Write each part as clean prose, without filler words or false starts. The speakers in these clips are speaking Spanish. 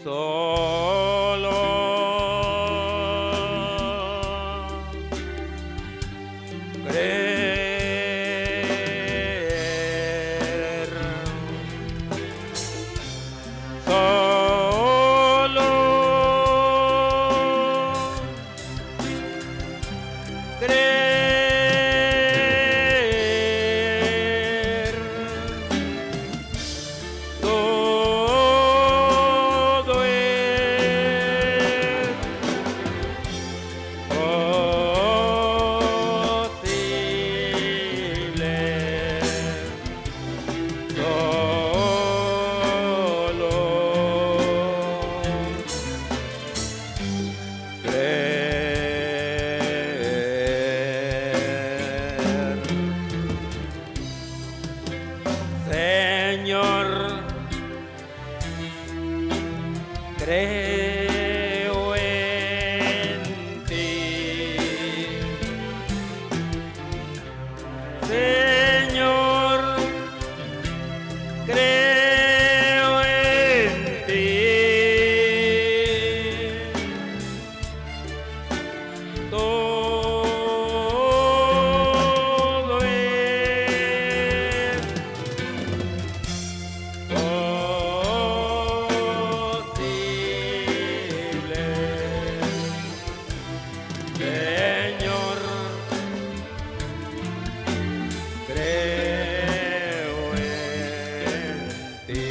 solo creer, solo creer, todo es posible, solo creer. Señor, creo en ti. Señor, creo en ti. Todo es posible, Señor, creo en ti.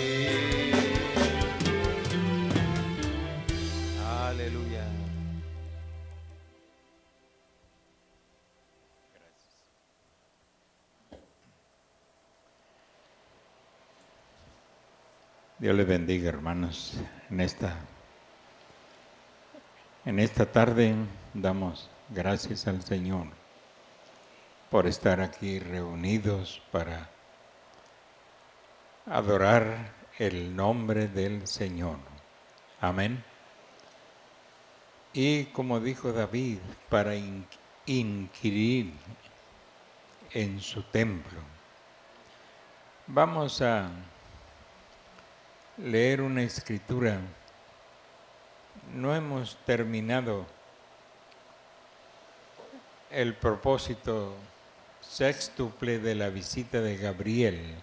Aleluya. Dios les bendiga, hermanos. En esta tarde damos gracias al Señor por estar aquí reunidos para adorar el nombre del Señor. Amén. Y como dijo David, para inquirir en su templo. Vamos a leer una escritura. No hemos terminado el propósito sextuple de la visita de Gabriel,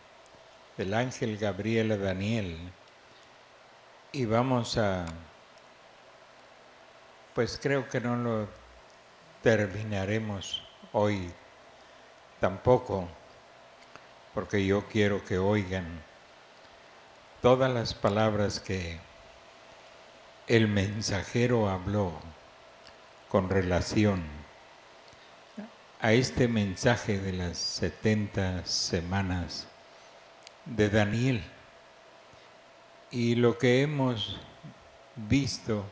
del ángel Gabriel a Daniel. Y vamos a, pues creo que no lo terminaremos hoy tampoco, porque yo quiero que oigan todas las palabras que el mensajero habló con relación a este mensaje de las 70 semanas de Daniel. Y lo que hemos visto,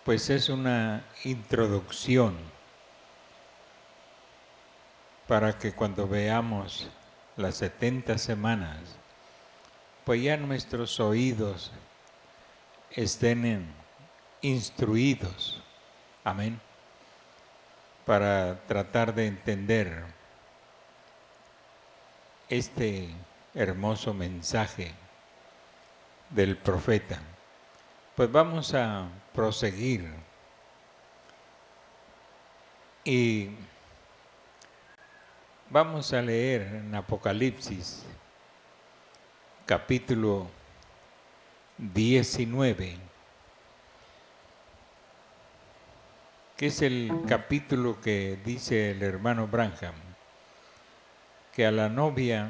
pues es una introducción para que cuando veamos las 70 semanas, pues ya nuestros oídos estén instruidos, amén, para tratar de entender este hermoso mensaje del profeta. Pues vamos a proseguir y vamos a leer en Apocalipsis capítulo 19, que es el capítulo que dice el hermano Branham, que a la novia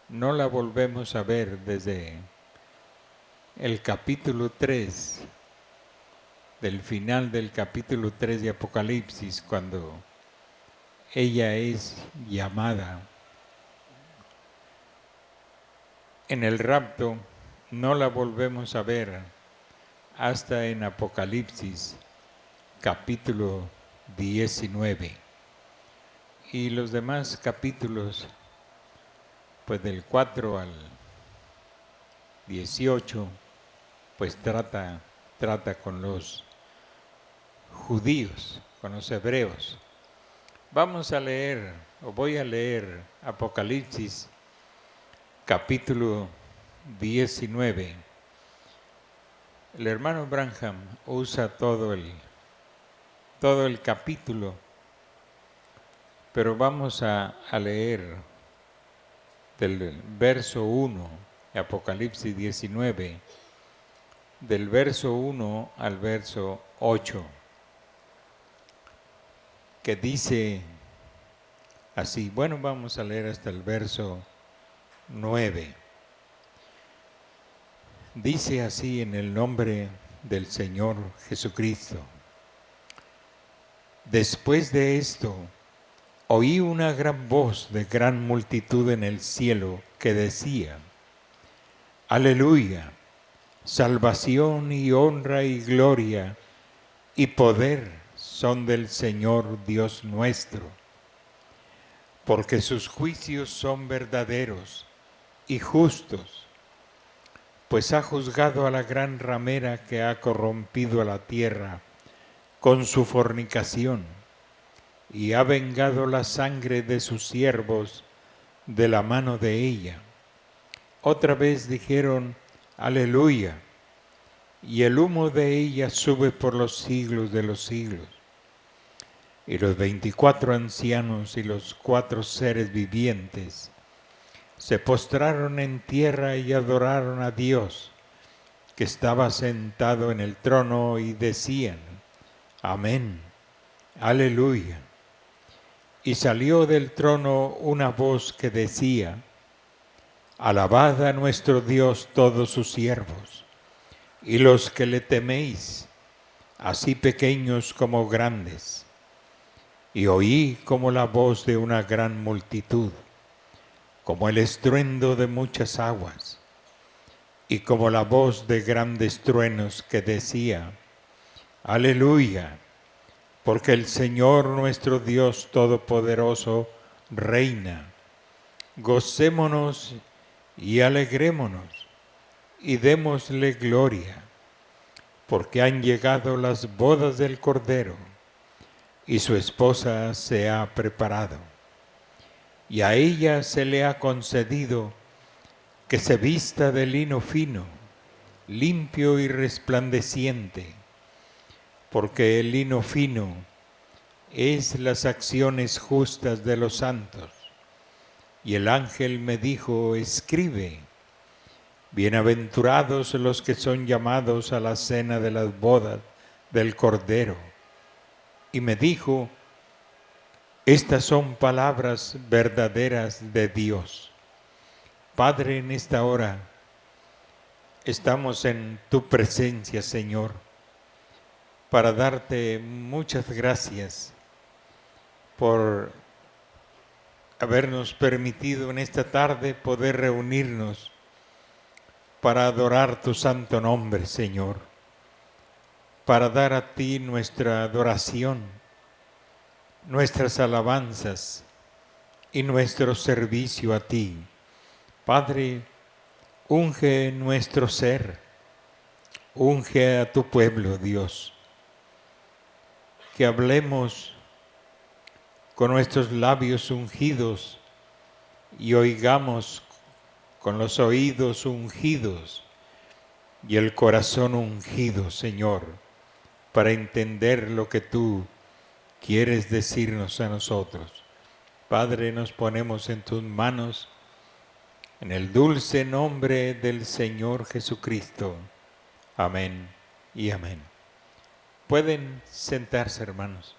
no la volvemos a ver desde el capítulo 3, del final del capítulo 3 de Apocalipsis, cuando ella es llamada. En el rapto no la volvemos a ver hasta en Apocalipsis capítulo 19. Y los demás capítulos, pues del 4 al 18, pues trata con los judíos, con los hebreos. Vamos a leer, o voy a leer Apocalipsis capítulo 19, El hermano Branham usa todo el capítulo, pero vamos a leer del verso 1, Apocalipsis 19, del verso 1 al verso 8, que dice así. Bueno, vamos a leer hasta el verso 9. Dice así: en el nombre del Señor Jesucristo. Después de esto, oí una gran voz de gran multitud en el cielo que decía: Aleluya, salvación y honra y gloria y poder son del Señor Dios nuestro, porque sus juicios son verdaderos y justos, pues ha juzgado a la gran ramera que ha corrompido a la tierra con su fornicación, y ha vengado la sangre de sus siervos de la mano de ella. Otra vez dijeron: Aleluya, y el humo de ella sube por los siglos de los siglos. Y los 24 ancianos y los 4 seres vivientes se postraron en tierra y adoraron a Dios, que estaba sentado en el trono, y decían: Amén, aleluya. Y salió del trono una voz que decía: Alabad a nuestro Dios todos sus siervos, y los que le teméis, así pequeños como grandes. Y oí como la voz de una gran multitud, como el estruendo de muchas aguas, y como la voz de grandes truenos que decía: Aleluya, porque el Señor nuestro Dios Todopoderoso reina. Gocémonos y alegrémonos, y démosle gloria, porque han llegado las bodas del Cordero, y su esposa se ha preparado. Y a ella se le ha concedido que se vista de lino fino, limpio y resplandeciente, porque el lino fino es las acciones justas de los santos. Y el ángel me dijo: escribe: bienaventurados los que son llamados a la cena de las bodas del Cordero. Y me dijo: estas son palabras verdaderas de Dios. Padre, en esta hora estamos en tu presencia, Señor, para darte muchas gracias por habernos permitido en esta tarde poder reunirnos para adorar tu santo nombre, Señor, para dar a ti nuestra adoración, nuestras alabanzas y nuestro servicio a ti. Padre, unge nuestro ser, unge a tu pueblo, Dios, que hablemos con nuestros labios ungidos y oigamos con los oídos ungidos y el corazón ungido, Señor, para entender lo que tú quieres decirnos a nosotros. Padre, nos ponemos en tus manos, en el dulce nombre del Señor Jesucristo. Amén y amén. Pueden sentarse, hermanos.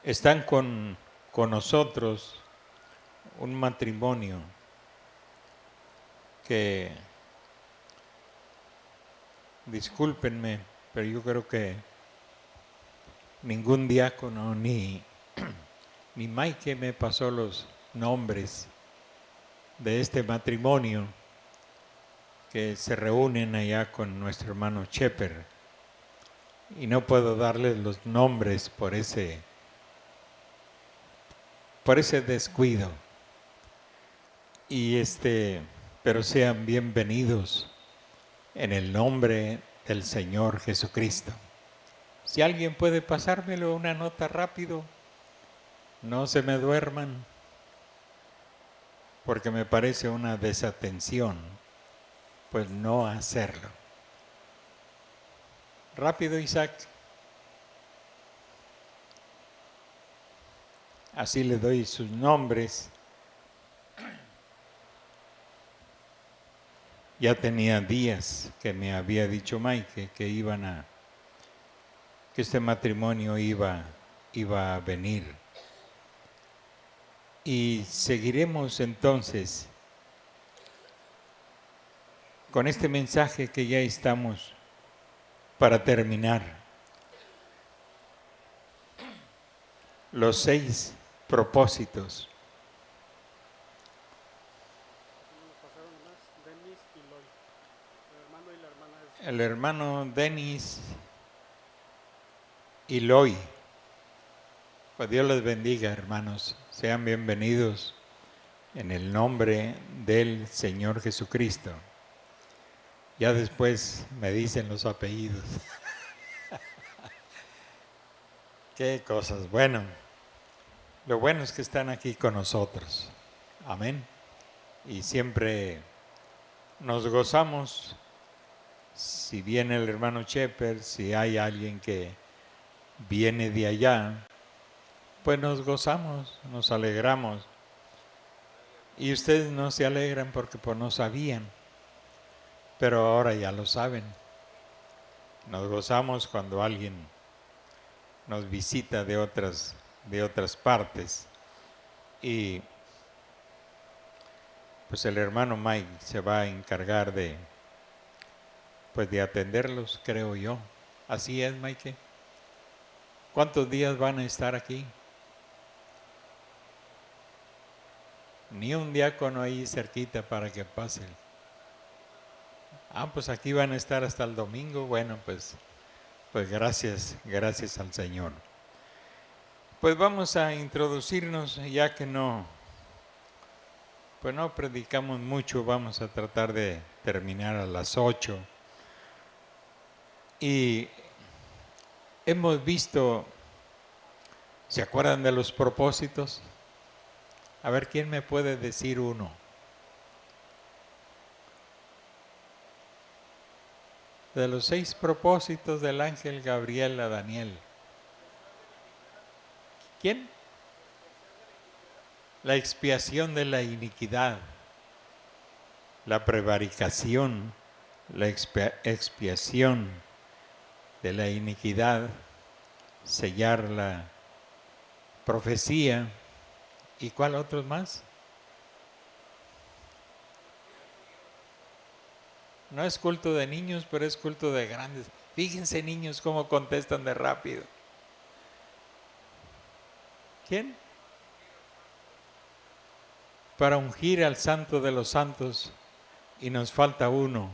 Están con nosotros un matrimonio que, discúlpenme, pero yo creo que ningún diácono ni Mike me pasó los nombres de este matrimonio que se reúnen allá con nuestro hermano Shepherd, y no puedo darles los nombres por ese descuido. Y pero sean bienvenidos en el nombre del Señor Jesucristo. Si alguien puede pasármelo una nota rápido, no se me duerman, porque me parece una desatención, pues no hacerlo. Rápido, Isaac. Así le doy sus nombres. Ya tenía días que me había dicho Mike que este matrimonio iba a venir. Y seguiremos entonces con este mensaje que ya estamos para terminar. Los 6 propósitos. El hermano Denis y Loy. Pues Dios les bendiga, hermanos. Sean bienvenidos en el nombre del Señor Jesucristo. Ya después me dicen los apellidos. Qué cosas. Bueno, lo bueno es que están aquí con nosotros. Amén. Y siempre nos gozamos. Si viene el hermano Shepherd, si hay alguien que viene de allá, pues nos gozamos, nos alegramos. Y ustedes no se alegran porque pues no sabían, pero ahora ya lo saben. Nos gozamos cuando alguien nos visita de otras partes. Y pues el hermano Mike se va a encargar de atenderlos, creo yo. Así es, Mike. ¿Cuántos días van a estar aquí? Ni un diácono ahí cerquita para que pasen. Pues aquí van a estar hasta el domingo. Bueno, pues gracias al Señor. Pues vamos a introducirnos, ya que no predicamos mucho, vamos a tratar de terminar a las 8. Y hemos visto, ¿se acuerdan de los propósitos? A ver, ¿quién me puede decir uno? De los 6 propósitos del ángel Gabriel a Daniel. ¿Quién? La expiación de la iniquidad, la prevaricación, la expiación de la iniquidad, sellar la profecía. ¿Y cuál otros más? No es culto de niños, pero es culto de grandes. Fíjense, niños, cómo contestan de rápido. ¿Quién? Para ungir al Santo de los Santos, y nos falta uno,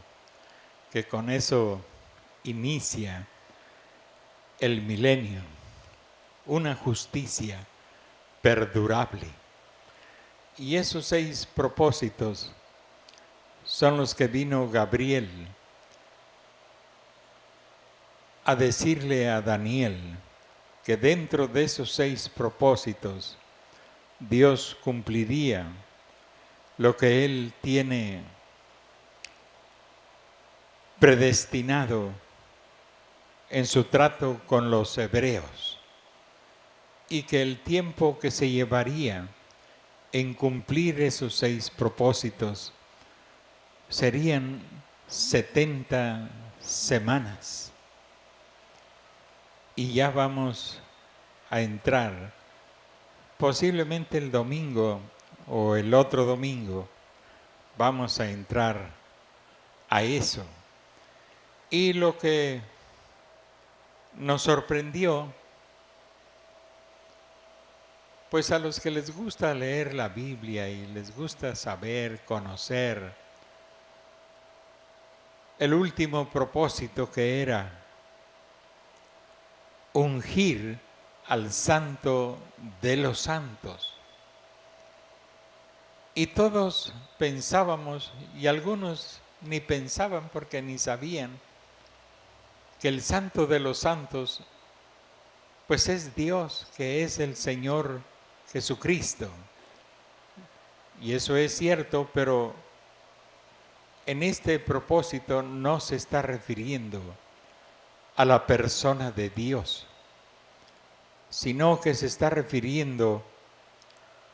que con eso inicia el milenio, una justicia perdurable. Y esos 6 propósitos son los que vino Gabriel a decirle a Daniel, que dentro de esos 6 propósitos Dios cumpliría lo que Él tiene predestinado en su trato con los hebreos, y que el tiempo que se llevaría en cumplir esos 6 propósitos serían 70 semanas. Y ya vamos a entrar, posiblemente el domingo o el otro domingo, vamos a entrar a eso. Y lo que nos sorprendió, pues a los que les gusta leer la Biblia y les gusta saber, conocer, el último propósito, que era ungir al Santo de los Santos. Y todos pensábamos, y algunos ni pensaban porque ni sabían, que el Santo de los Santos pues es Dios, que es el Señor Jesucristo. Y eso es cierto, pero en este propósito no se está refiriendo a la persona de Dios, sino que se está refiriendo,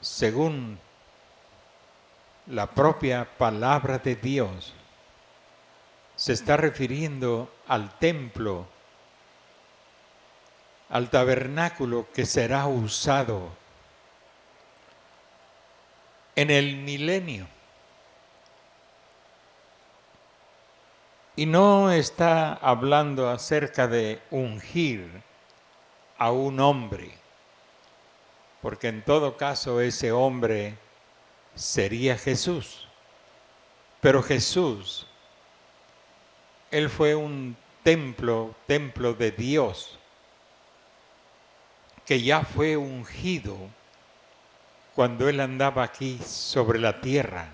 según la propia palabra de Dios, se está refiriendo al templo, al tabernáculo que será usado en el milenio. Y no está hablando acerca de ungir a un hombre, porque en todo caso ese hombre sería Jesús. Pero Jesús, Él fue un templo de Dios, que ya fue ungido cuando Él andaba aquí sobre la tierra.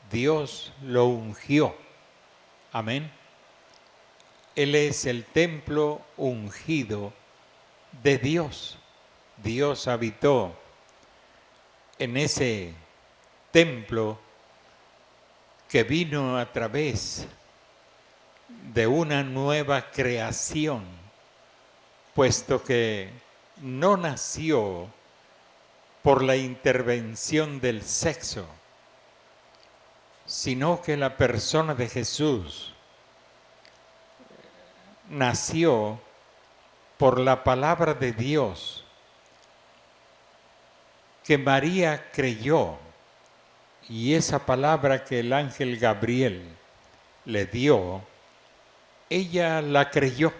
Dios lo ungió. Amén. Él es el templo ungido de Dios. Dios habitó en ese templo que vino a través de una nueva creación, puesto que no nació por la intervención del sexo, sino que la persona de Jesús nació por la palabra de Dios, que María creyó, y esa palabra que el ángel Gabriel le dio, ella la creyó,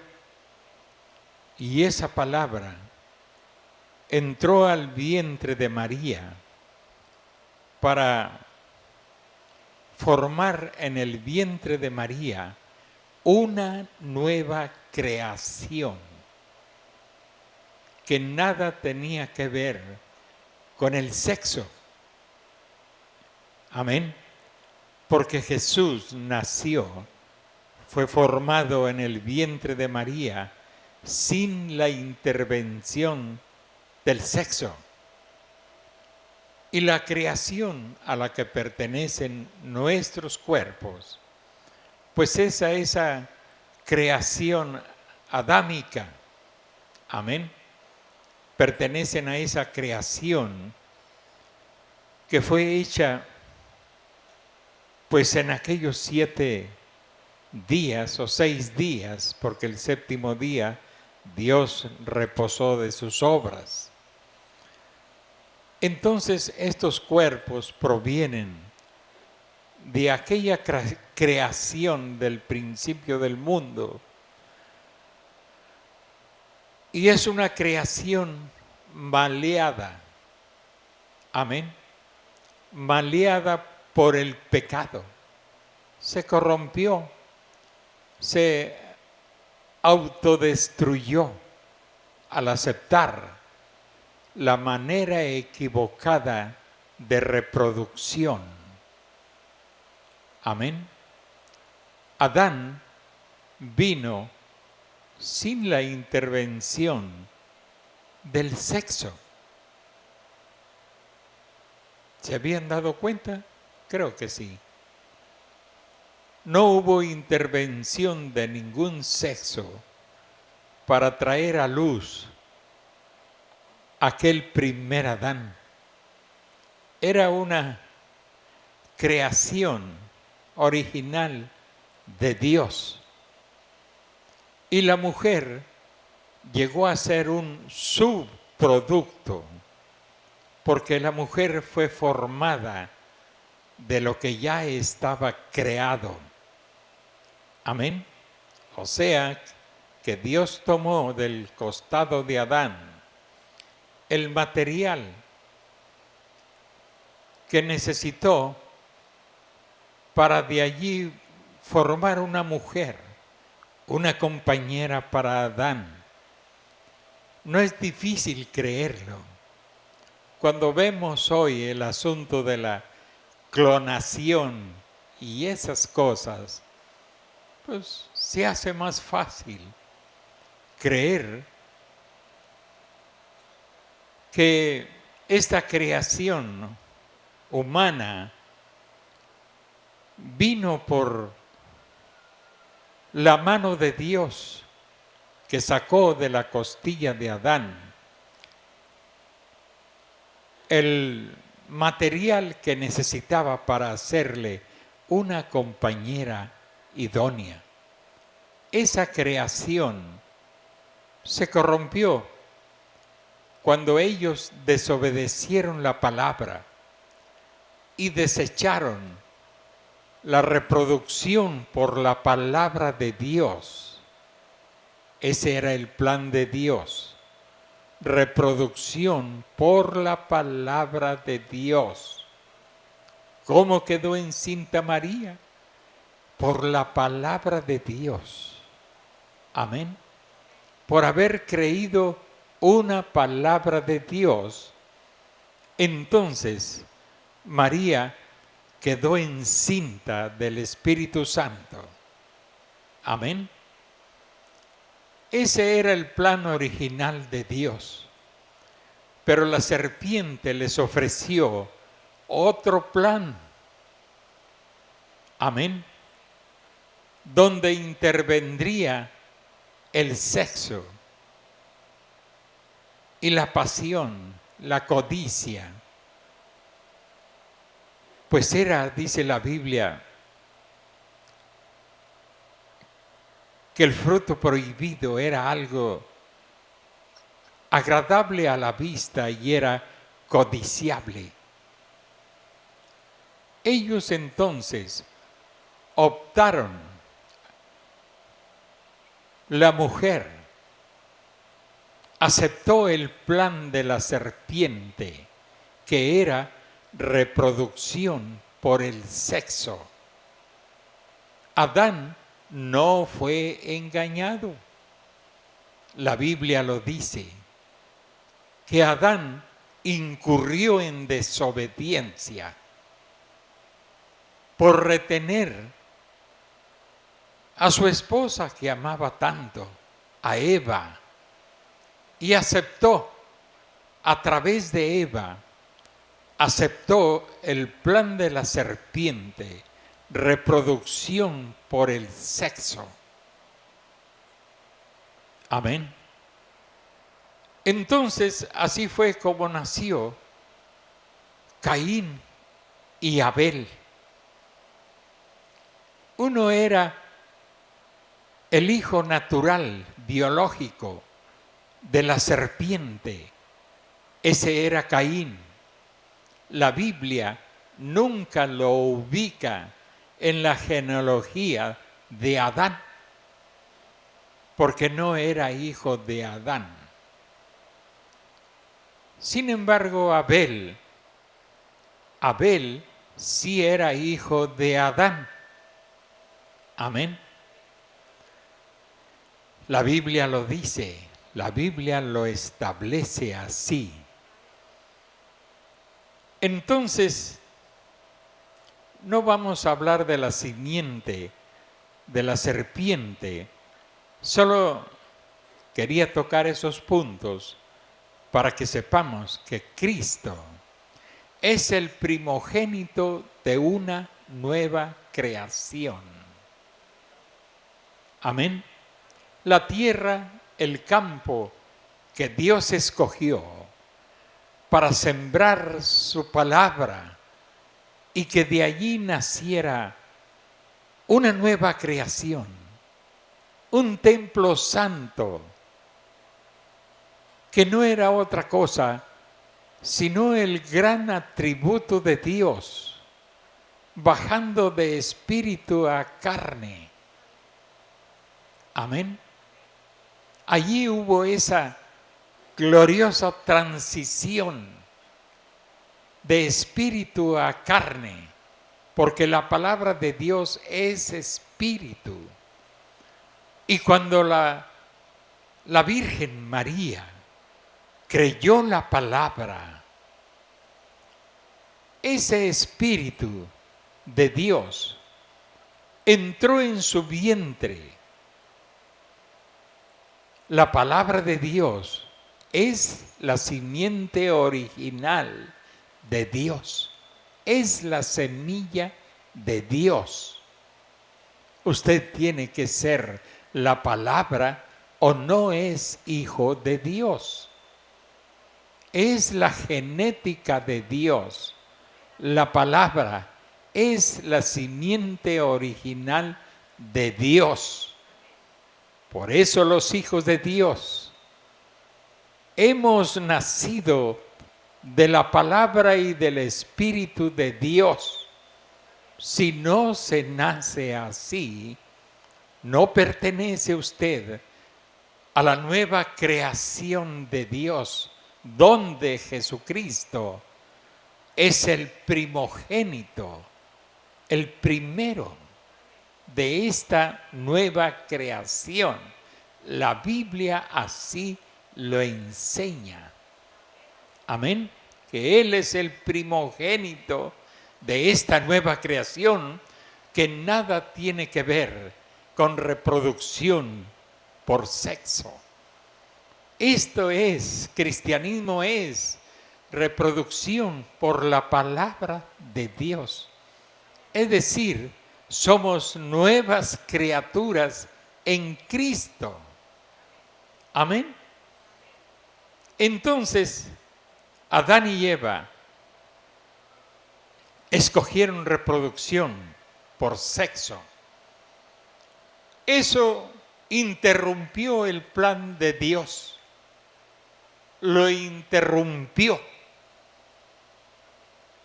y esa palabra entró al vientre de María para formar en el vientre de María una nueva creación que nada tenía que ver con el sexo. Amén. Porque Jesús nació, fue formado en el vientre de María sin la intervención del sexo. Y la creación a la que pertenecen nuestros cuerpos, pues esa creación adámica, amén, pertenecen a esa creación que fue hecha pues en aquellos 7 días o 6 días, porque el séptimo día Dios reposó de sus obras. Entonces estos cuerpos provienen de aquella creación del principio del mundo, y es una creación maleada, amén, maleada por el pecado. Se corrompió, se autodestruyó al aceptar la manera equivocada de reproducción. Amén. Adán vino sin la intervención del sexo. ¿Se habían dado cuenta? Creo que sí. No hubo intervención de ningún sexo para traer a luz aquel primer Adán. Era una creación original de Dios. Y la mujer llegó a ser un subproducto, porque la mujer fue formada de lo que ya estaba creado. Amén. O sea, que Dios tomó del costado de Adán el material que necesitó para de allí formar una mujer, una compañera para Adán. No es difícil creerlo. Cuando vemos hoy el asunto de la clonación y esas cosas, pues se hace más fácil creer que esta creación humana vino por la mano de Dios que sacó de la costilla de Adán el material que necesitaba para hacerle una compañera idónea. Esa creación se corrompió cuando ellos desobedecieron la palabra y desecharon la reproducción por la palabra de Dios. Ese era el plan de Dios. Reproducción por la palabra de Dios. ¿Cómo quedó encinta María? Por la palabra de Dios. Amén. Por haber creído una palabra de Dios, entonces María quedó encinta del Espíritu Santo. Amén. Ese era el plan original de Dios. Pero la serpiente les ofreció otro plan. Amén. Donde intervendría el sexo y la pasión, la codicia. Pues era, dice la Biblia, que el fruto prohibido era algo agradable a la vista y era codiciable. Ellos entonces optaron, la mujer aceptó el plan de la serpiente, que era reproducción por el sexo. Adán no fue engañado. La Biblia lo dice, que Adán incurrió en desobediencia por retener a su esposa que amaba tanto, a Eva, y aceptó, a través de Eva, aceptó el plan de la serpiente, reproducción por el sexo. Amén. Entonces, así fue como nació Caín y Abel. Uno era el hijo natural, biológico, de la serpiente. Ese era Caín. La Biblia nunca lo ubica en la genealogía de Adán, porque no era hijo de Adán. Sin embargo, Abel sí era hijo de Adán. Amén. La Biblia lo dice, la Biblia lo establece así. Entonces, no vamos a hablar de la simiente de la serpiente, solo quería tocar esos puntos para que sepamos que Cristo es el primogénito de una nueva creación. Amén. La tierra, el campo que Dios escogió para sembrar su palabra y que de allí naciera una nueva creación, un templo santo, que no era otra cosa sino el gran atributo de Dios, bajando de espíritu a carne. Amén. Allí hubo esa gloriosa transición de espíritu a carne, porque la palabra de Dios es espíritu. Y cuando la Virgen María creyó la palabra, ese espíritu de Dios entró en su vientre. La palabra de Dios es la simiente original de Dios. Es la semilla de Dios. Usted tiene que ser la palabra o no es hijo de Dios. Es la genética de Dios. La palabra es la simiente original de Dios. Por eso los hijos de Dios hemos nacido de la palabra y del Espíritu de Dios. Si no se nace así, no pertenece usted a la nueva creación de Dios, donde Jesucristo es el primogénito, el primero de esta nueva creación. La Biblia así lo enseña. Amén. Que Él es el primogénito de esta nueva creación, que nada tiene que ver con reproducción por sexo. Esto es, cristianismo es reproducción por la palabra de Dios. Es decir, somos nuevas criaturas en Cristo. Amén. Entonces, Adán y Eva escogieron reproducción por sexo. Eso interrumpió el plan de Dios. Lo interrumpió.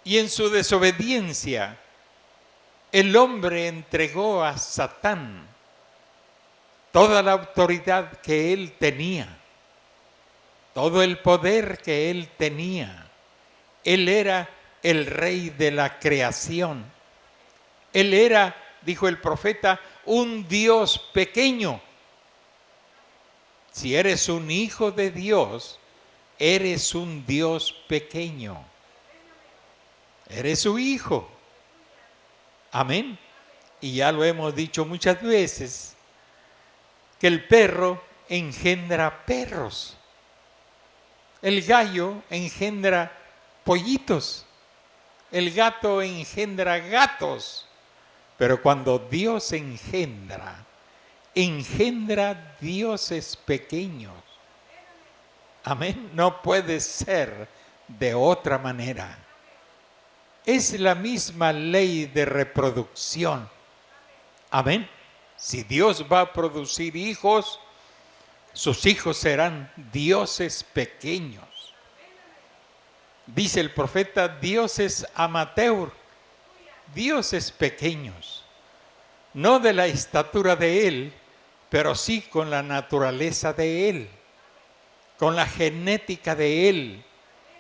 Y en su desobediencia, el hombre entregó a Satán toda la autoridad que él tenía, todo el poder que él tenía. Él era el rey de la creación. Él era, dijo el profeta, un Dios pequeño. Si eres un hijo de Dios, eres un Dios pequeño. Eres su hijo. Amén. Y ya lo hemos dicho muchas veces, que el perro engendra perros. El gallo engendra pollitos. El gato engendra gatos. Pero cuando Dios engendra dioses pequeños. Amén. No puede ser de otra manera. Es la misma ley de reproducción. Amén. Si Dios va a producir hijos, sus hijos serán dioses pequeños. Dice el profeta, dioses amateur, dioses pequeños. No de la estatura de Él, pero sí con la naturaleza de Él, con la genética de Él,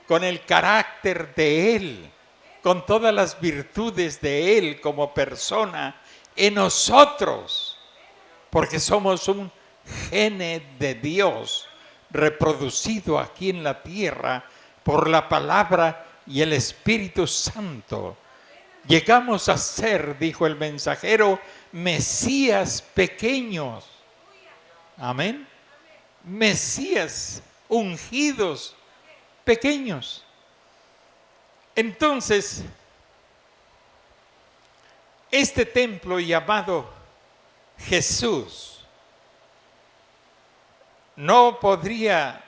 con el carácter de Él, con todas las virtudes de Él como persona en nosotros, porque somos un gene de Dios reproducido aquí en la tierra por la palabra y el Espíritu Santo. Llegamos a ser, dijo el mensajero, Mesías pequeños. Amén. Mesías ungidos pequeños. Entonces, este templo llamado Jesús no podría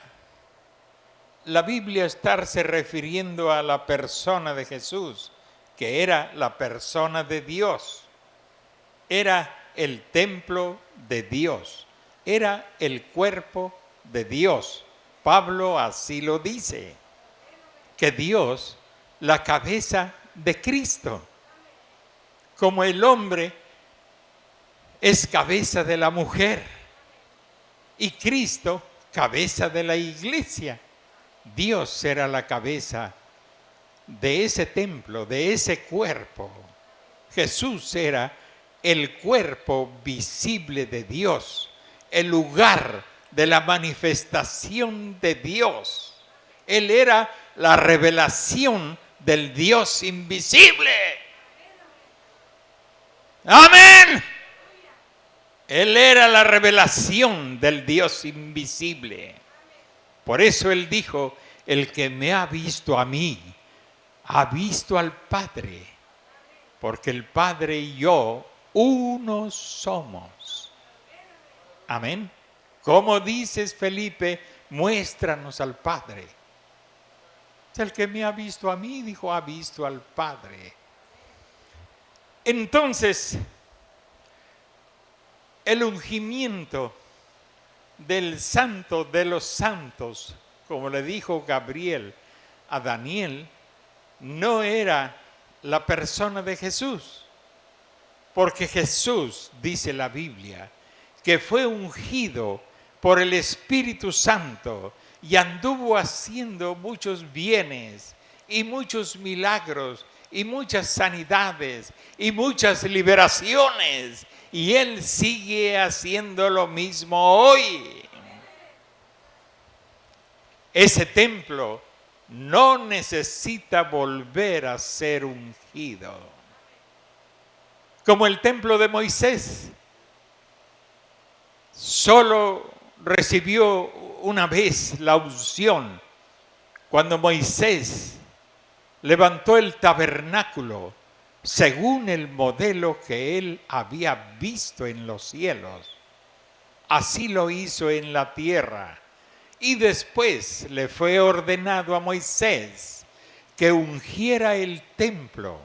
la Biblia estarse refiriendo a la persona de Jesús, que era la persona de Dios. Era el templo de Dios. Era el cuerpo de Dios. Pablo así lo dice, que Dios, la cabeza de Cristo, como el hombre es cabeza de la mujer y Cristo cabeza de la iglesia. Dios será la cabeza de ese templo, de ese cuerpo. Jesús era el cuerpo visible de Dios, el lugar de la manifestación de Dios. Él era la revelación del Dios invisible. Amén. Él era la revelación del Dios invisible. Por eso Él dijo, el que me ha visto a mí, ha visto al Padre, porque el Padre y yo uno somos. Amén. Como dices, Felipe, muéstranos al Padre. El que me ha visto a mí, dijo, ha visto al Padre. Entonces, el ungimiento del Santo de los Santos, como le dijo Gabriel a Daniel, no era la persona de Jesús, porque Jesús, dice la Biblia, que fue ungido por el Espíritu Santo y anduvo haciendo muchos bienes y muchos milagros y muchas sanidades y muchas liberaciones, y Él sigue haciendo lo mismo hoy. Ese templo no necesita volver a ser ungido. Como el templo de Moisés, solo recibió una vez la unción cuando Moisés levantó el tabernáculo según el modelo que él había visto en los cielos. Así lo hizo en la tierra. Y después le fue ordenado a Moisés que ungiera el templo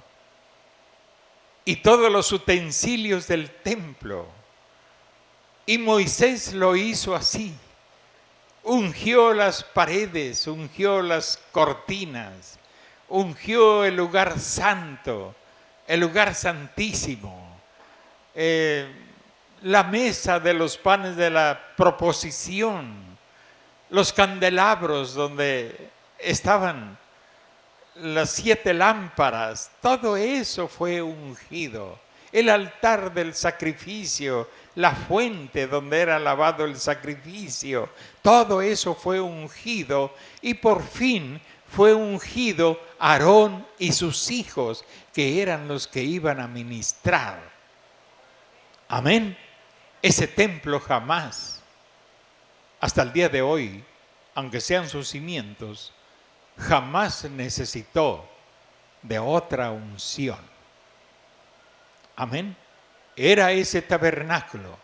y todos los utensilios del templo. Y Moisés lo hizo así. Ungió las paredes, ungió las cortinas, ungió el lugar santo, el lugar santísimo, la mesa de los panes de la proposición, los candelabros donde estaban las 7 lámparas, todo eso fue ungido. El altar del sacrificio, la fuente donde era lavado el sacrificio, todo eso fue ungido, y por fin fue ungido Aarón y sus hijos, que eran los que iban a ministrar. Amén. Ese templo jamás, hasta el día de hoy, aunque sean sus cimientos, jamás necesitó de otra unción. Amén. Era ese tabernáculo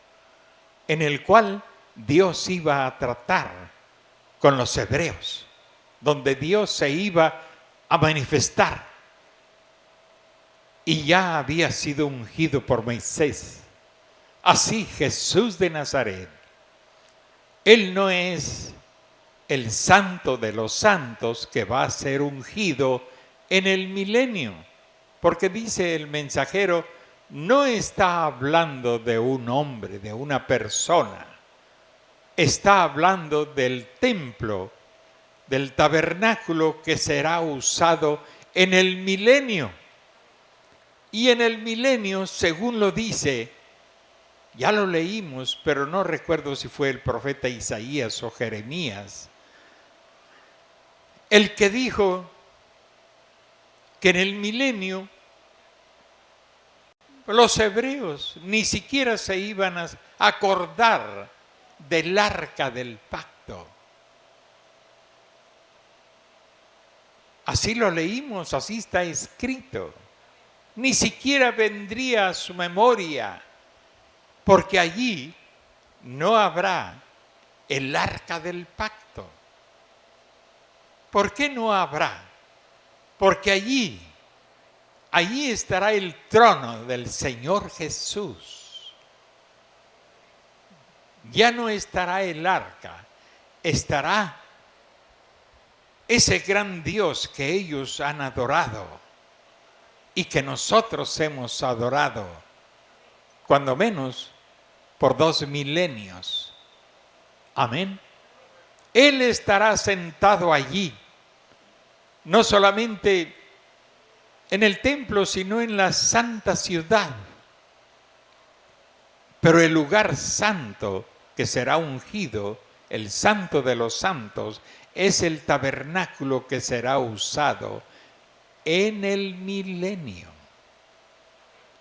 en el cual Dios iba a tratar con los hebreos, donde Dios se iba a manifestar. Y ya había sido ungido por Moisés. Así Jesús de Nazaret, Él no es el santo de los santos que va a ser ungido en el milenio, porque dice el mensajero, no está hablando de un hombre, de una persona, está hablando del templo, del tabernáculo que será usado en el milenio. Y en el milenio, según lo dice, ya lo leímos, pero no recuerdo si fue el profeta Isaías o Jeremías, el que dijo que en el milenio los hebreos ni siquiera se iban a acordar del arca del pacto. Así lo leímos, así está escrito. Ni siquiera vendría a su memoria, porque allí no habrá el arca del pacto. ¿Por qué no habrá? Porque allí estará el trono del Señor Jesús. Ya no estará el arca, estará ese gran Dios que ellos han adorado y que nosotros hemos adorado, cuando menos por 2 milenios. Amén. Él estará sentado allí, no solamente en el templo, sino en la santa ciudad. Pero el lugar santo que será ungido, el santo de los santos, es el tabernáculo que será usado en el milenio.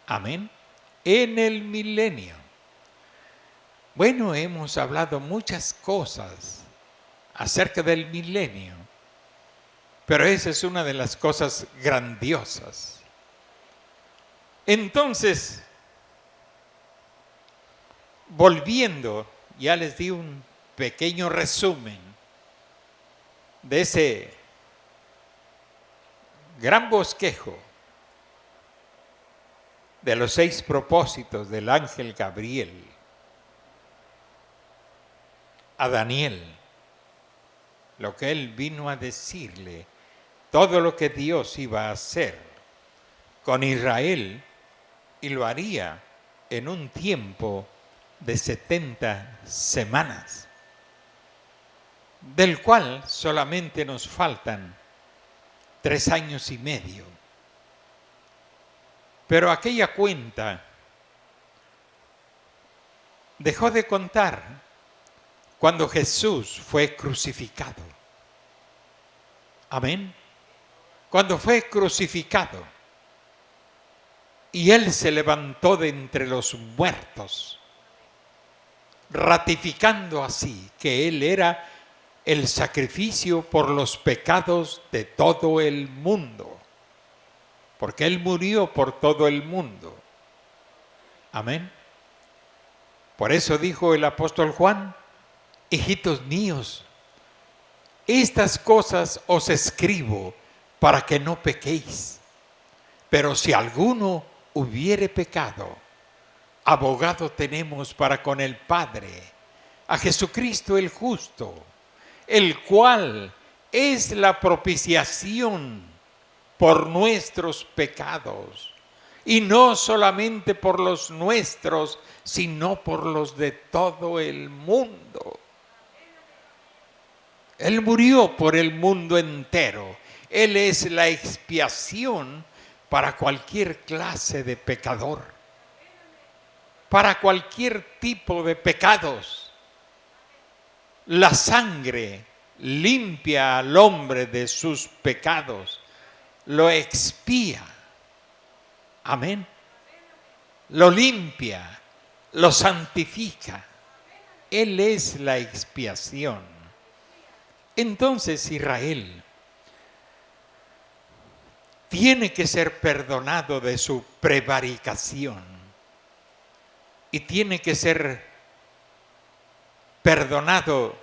Amén. En el milenio. Bueno, hemos hablado muchas cosas acerca del milenio. Pero esa es una de las cosas grandiosas. Entonces, volviendo, ya les di un pequeño resumen de ese gran bosquejo de los 6 propósitos del ángel Gabriel a Daniel, lo que él vino a decirle, todo lo que Dios iba a hacer con Israel, y lo haría en un tiempo de 70 semanas, del cual solamente nos faltan 3 años y medio. Pero aquella cuenta dejó de contar cuando Jesús fue crucificado. Amén. Cuando fue crucificado y Él se levantó de entre los muertos, ratificando así que Él era el sacrificio por los pecados de todo el mundo, porque Él murió por todo el mundo. Amén. Por eso dijo el apóstol Juan, hijitos míos, estas cosas os escribo para que no pequéis. Pero si alguno hubiere pecado, abogado tenemos para con el Padre, a Jesucristo el justo, el cual es la propiciación por nuestros pecados, y no solamente por los nuestros, sino por los de todo el mundo. Él murió por el mundo entero. Él es la expiación para cualquier clase de pecador, para cualquier tipo de pecados. La sangre limpia al hombre de sus pecados, lo expía. Amén. Lo limpia, lo santifica. Él es la expiación. Entonces Israel tiene que ser perdonado de su prevaricación y tiene que ser perdonado.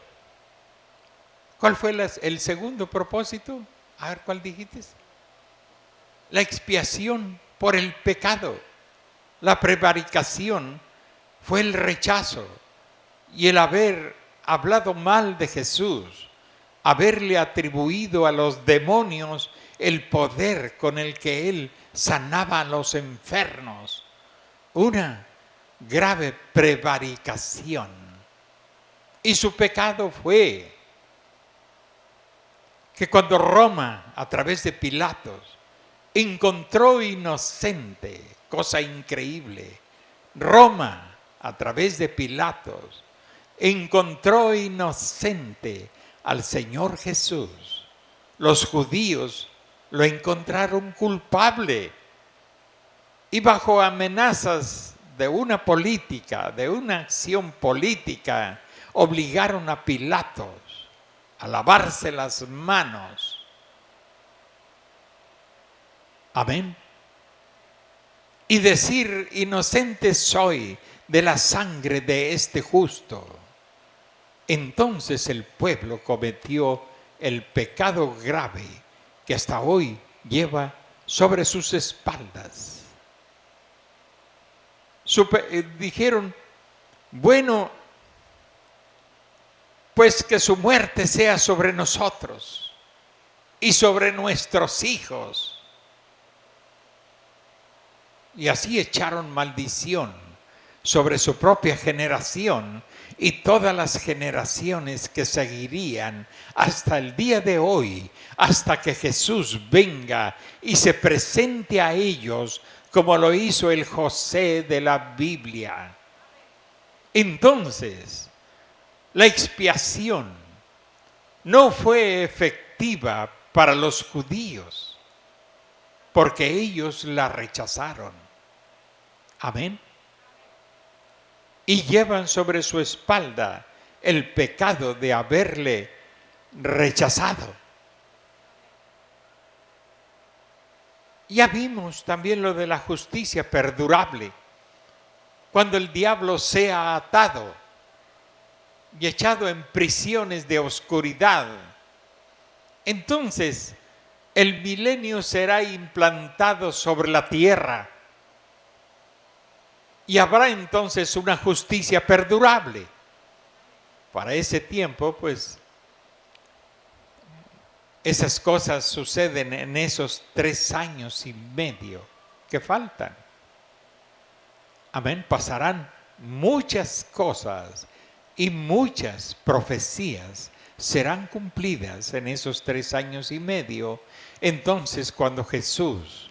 ¿Cuál fue el segundo propósito? A ver, ¿cuál dijiste? La expiación por el pecado. La prevaricación fue el rechazo y el haber hablado mal de Jesús, haberle atribuido a los demonios el poder con el que Él sanaba a los enfermos. Una grave prevaricación. Y su pecado fue que cuando Roma, a través de Pilatos, encontró inocente, cosa increíble, Roma, a través de Pilatos, encontró inocente al Señor Jesús. Los judíos lo encontraron culpable y bajo amenazas de una política, de una acción política, obligaron a Pilatos a lavarse las manos. Amén. Y decir, inocente soy de la sangre de este justo. Entonces el pueblo cometió el pecado grave que hasta hoy lleva sobre sus espaldas. Dijeron, bueno, pues que su muerte sea sobre nosotros y sobre nuestros hijos. Y así echaron maldición sobre su propia generación y todas las generaciones que seguirían hasta el día de hoy, hasta que Jesús venga y se presente a ellos como lo hizo el José de la Biblia. Entonces, la expiación no fue efectiva para los judíos porque ellos la rechazaron. Amén. Y llevan sobre su espalda el pecado de haberle rechazado. Ya vimos también lo de la justicia perdurable. Cuando el diablo sea atado y echado en prisiones de oscuridad, entonces el milenio será implantado sobre la tierra y habrá entonces una justicia perdurable. Para ese tiempo, pues, esas cosas suceden en esos 3 años y medio que faltan. Amén. Pasarán muchas cosas y muchas profecías serán cumplidas en esos 3 años y medio. Entonces, cuando Jesús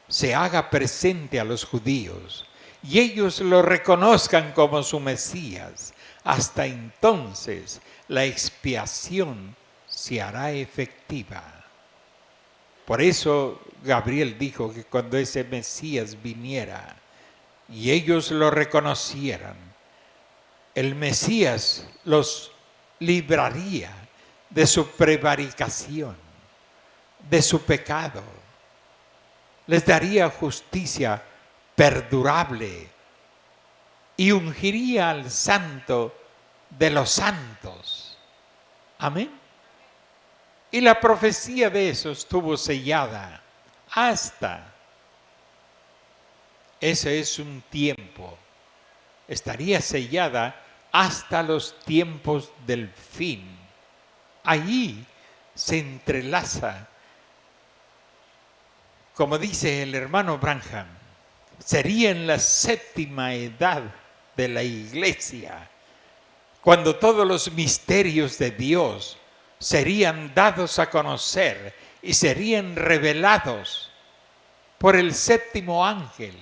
se haga presente a los judíos y ellos lo reconozcan como su Mesías, hasta entonces la expiación se hará efectiva. Por eso Gabriel dijo que cuando ese Mesías viniera y ellos lo reconocieran, el Mesías los libraría de su prevaricación, de su pecado. Les daría justicia perdurable y ungiría al santo de los santos. Amén. Y la profecía de eso estuvo sellada hasta. Ese es un tiempo. Estaría sellada hasta los tiempos del fin. Allí se entrelaza, como dice el hermano Branham, sería en la 7ª edad de la iglesia, cuando todos los misterios de Dios serían dados a conocer y serían revelados por el 7º ángel,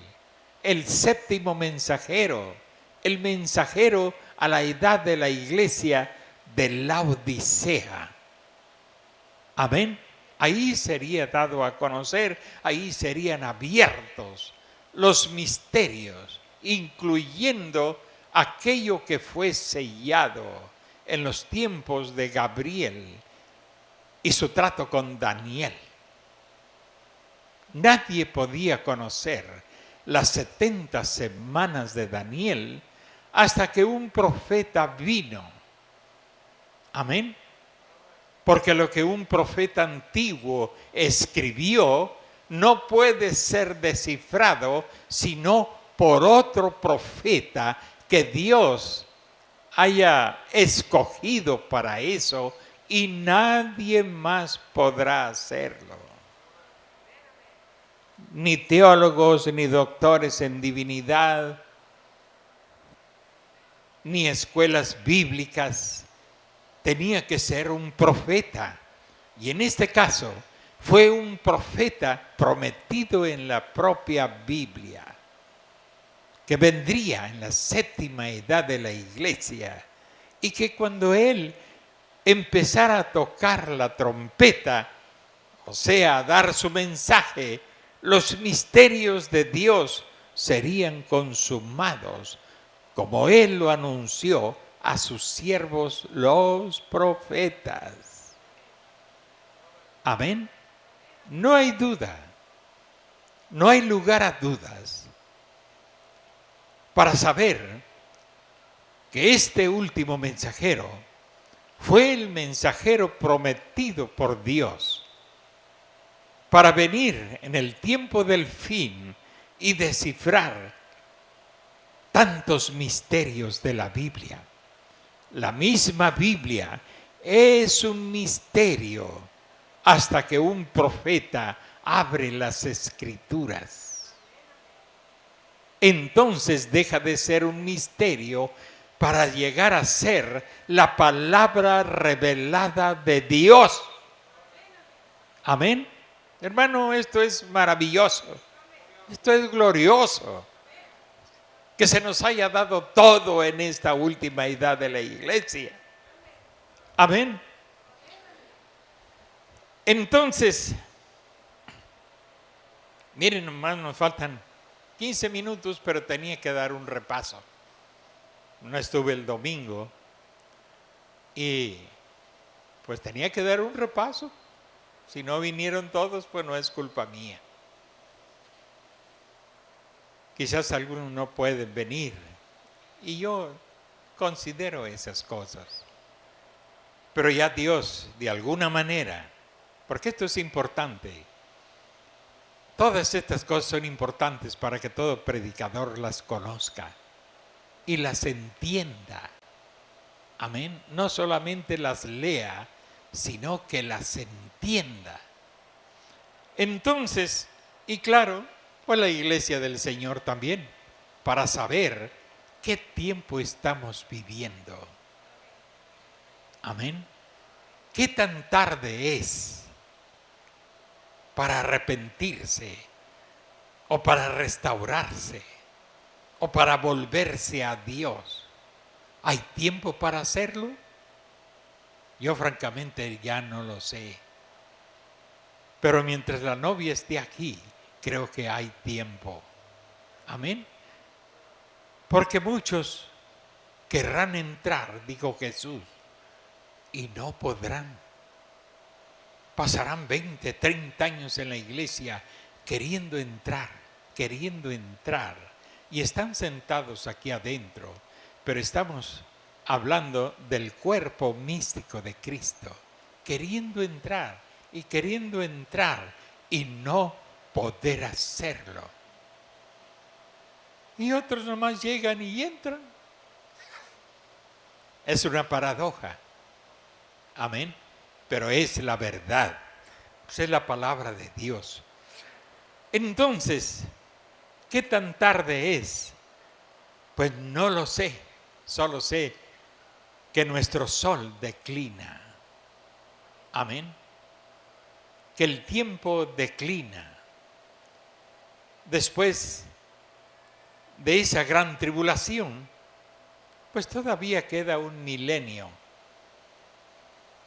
el 7º mensajero, el mensajero a la edad de la iglesia de Laodicea. Amén. Ahí sería dado a conocer, ahí serían abiertos los misterios, incluyendo aquello que fue sellado en los tiempos de Gabriel y su trato con Daniel. Nadie podía conocer las 70 semanas de Daniel hasta que un profeta vino. Amén. Porque lo que un profeta antiguo escribió no puede ser descifrado sino por otro profeta que Dios haya escogido para eso, y nadie más podrá hacerlo. Ni teólogos, ni doctores en divinidad, ni escuelas bíblicas. Tenía que ser un profeta. Y en este caso fue un profeta prometido en la propia Biblia, que vendría en la 7ª edad de la iglesia, y que cuando él empezara a tocar la trompeta, o sea, a dar su mensaje, los misterios de Dios serían consumados, como él lo anunció a sus siervos los profetas. Amén. No hay duda, no hay lugar a dudas para saber que este último mensajero fue el mensajero prometido por Dios para venir en el tiempo del fin y descifrar tantos misterios de la Biblia. La misma Biblia es un misterio hasta que un profeta abre las Escrituras. Entonces deja de ser un misterio para llegar a ser la palabra revelada de Dios. Amén. Hermano, esto es maravilloso. Esto es glorioso. Que se nos haya dado todo en esta última edad de la iglesia. Amén. Entonces, miren nomás, nos faltan 15 minutos, pero tenía que dar un repaso. No estuve el domingo y pues tenía que dar un repaso. Si no vinieron todos, pues no es culpa mía. Quizás algunos no pueden venir y yo considero esas cosas. Pero ya Dios, de alguna manera, porque esto es importante, todas estas cosas son importantes para que todo predicador las conozca y las entienda. Amén. No solamente las lea, sino que las entienda. Entonces, y claro, pues la iglesia del Señor también, para saber qué tiempo estamos viviendo. Amén. ¿Qué tan tarde es para arrepentirse o para restaurarse o para volverse a Dios? ¿Hay tiempo para hacerlo? Yo francamente ya no lo sé. Pero mientras la novia esté aquí, creo que hay tiempo. Amén. Porque muchos querrán entrar, dijo Jesús, y no podrán. Pasarán 20, 30 años en la iglesia queriendo entrar, y están sentados aquí adentro, pero estamos hablando del cuerpo místico de Cristo, queriendo entrar y no poder hacerlo. Y otros nomás llegan y entran. Es una paradoja. Amén. Pero es la verdad. Pues es la palabra de Dios. Entonces, ¿qué tan tarde es? Pues no lo sé. Solo sé que nuestro sol declina. Amén. Que el tiempo declina. Después de esa gran tribulación, pues todavía queda un milenio,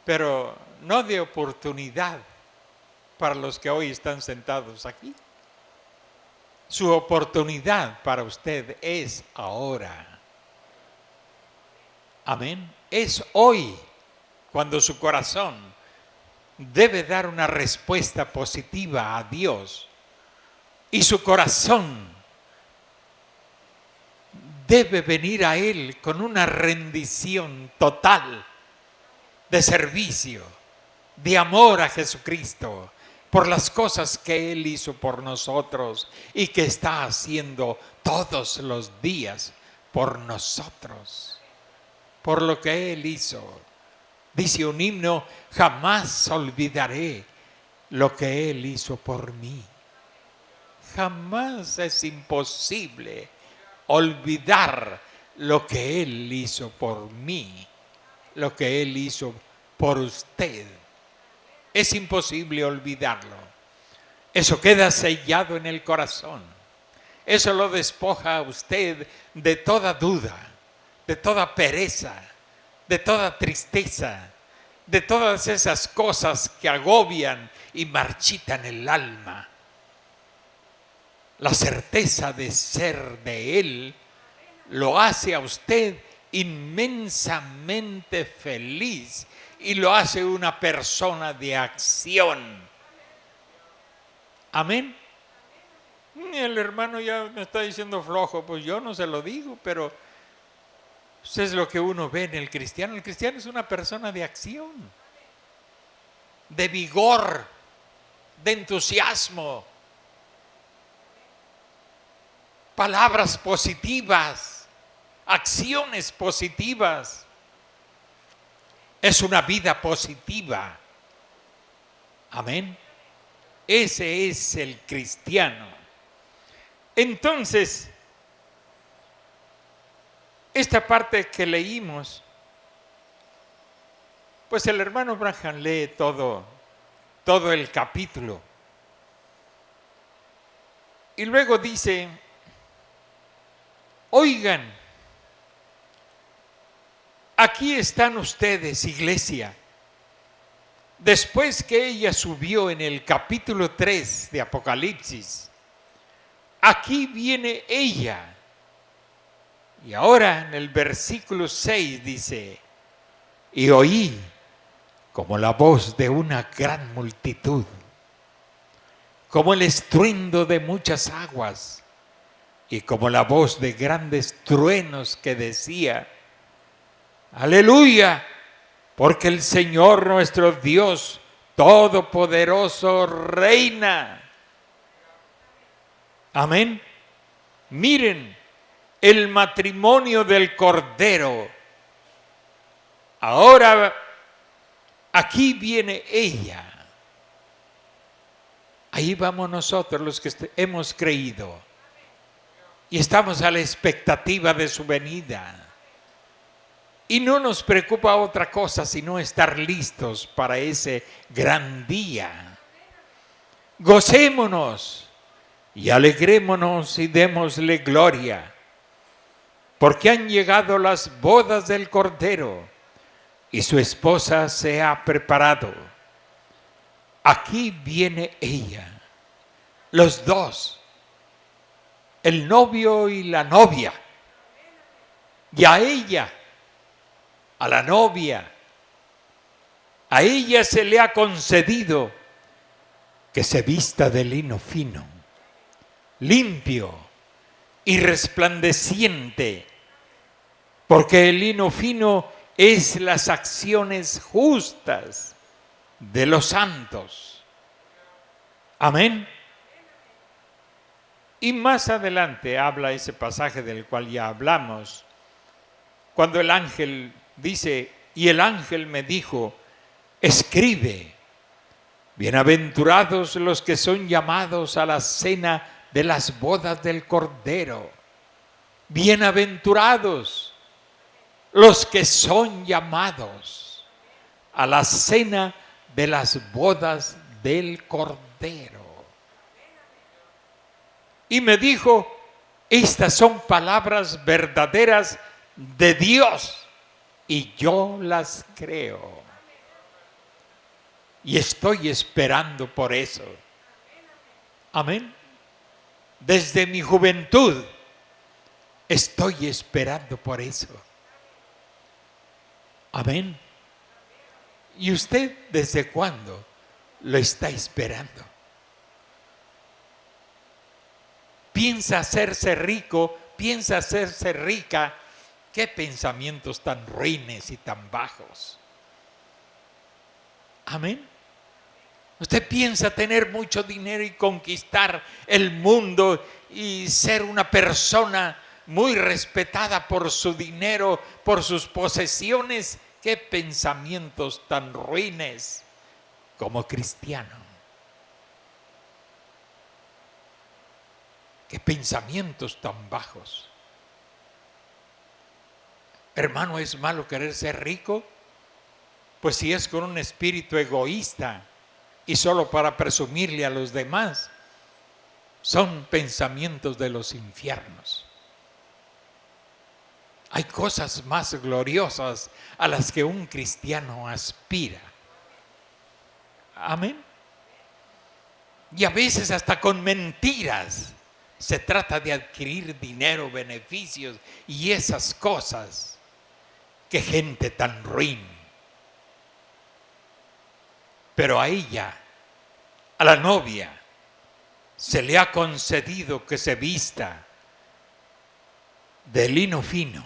pero no de oportunidad para los que hoy están sentados aquí. Su oportunidad para usted es ahora. Amén. Es hoy cuando su corazón debe dar una respuesta positiva a Dios y su corazón debe venir a Él con una rendición total de servicio, de amor a Jesucristo, por las cosas que Él hizo por nosotros y que está haciendo todos los días por nosotros, por lo que Él hizo. Dice un himno, jamás olvidaré lo que Él hizo por mí. Jamás es imposible olvidar lo que Él hizo por mí, lo que Él hizo por usted. Es imposible olvidarlo. Eso queda sellado en el corazón. Eso lo despoja a usted de toda duda, de toda pereza, de toda tristeza, de todas esas cosas que agobian y marchitan el alma. La certeza de ser de Él lo hace a usted inmensamente feliz y lo hace una persona de acción. Amén. El hermano ya me está diciendo flojo, pues yo no se lo digo, pero eso es lo que uno ve en el cristiano. El cristiano es una persona de acción, de vigor, de entusiasmo, palabras positivas, acciones positivas. Es una vida positiva. Amén. Ese es el cristiano. Entonces, esta parte que leímos, pues el hermano Branham lee todo el capítulo. Y luego dice, oigan, aquí están ustedes, iglesia. Después que ella subió en el capítulo 3 de Apocalipsis, aquí viene ella. Y ahora en el versículo 6 dice, y oí como la voz de una gran multitud, como el estruendo de muchas aguas y como la voz de grandes truenos que decía: aleluya, porque el Señor nuestro Dios Todopoderoso reina. Amén. Miren el matrimonio del Cordero. Ahora aquí viene ella. Ahí vamos nosotros los que hemos creído y estamos a la expectativa de su venida. Y no nos preocupa otra cosa sino estar listos para ese gran día. Gocémonos y alegrémonos y démosle gloria, porque han llegado las bodas del Cordero y su esposa se ha preparado. Aquí viene ella, los dos, el novio y la novia. Y a ella, a la novia, a ella se le ha concedido que se vista de lino fino, limpio y resplandeciente, porque el lino fino es las acciones justas de los santos. Amén. Y más adelante habla ese pasaje del cual ya hablamos, cuando el ángel dice: y el ángel me dijo, escribe, bienaventurados los que son llamados a la cena de las bodas del Cordero. Bienaventurados los que son llamados a la cena de las bodas del Cordero. Y me dijo: estas son palabras verdaderas de Dios y yo las creo. Y estoy esperando por eso. Amén. Desde mi juventud estoy esperando por eso. Amén. ¿Y usted desde cuándo lo está esperando? Piensa hacerse rico, piensa hacerse rica. Qué pensamientos tan ruines y tan bajos. Amén. Usted piensa tener mucho dinero y conquistar el mundo y ser una persona muy respetada por su dinero, por sus posesiones. Qué pensamientos tan ruines como cristiano. Qué pensamientos tan bajos. Hermano, ¿es malo querer ser rico? Pues si es con un espíritu egoísta y solo para presumirle a los demás, son pensamientos de los infiernos. Hay cosas más gloriosas a las que un cristiano aspira. Amén. Y a veces hasta con mentiras se trata de adquirir dinero, beneficios y esas cosas. Qué gente tan ruin. Pero a ella, a la novia, se le ha concedido que se vista de lino fino,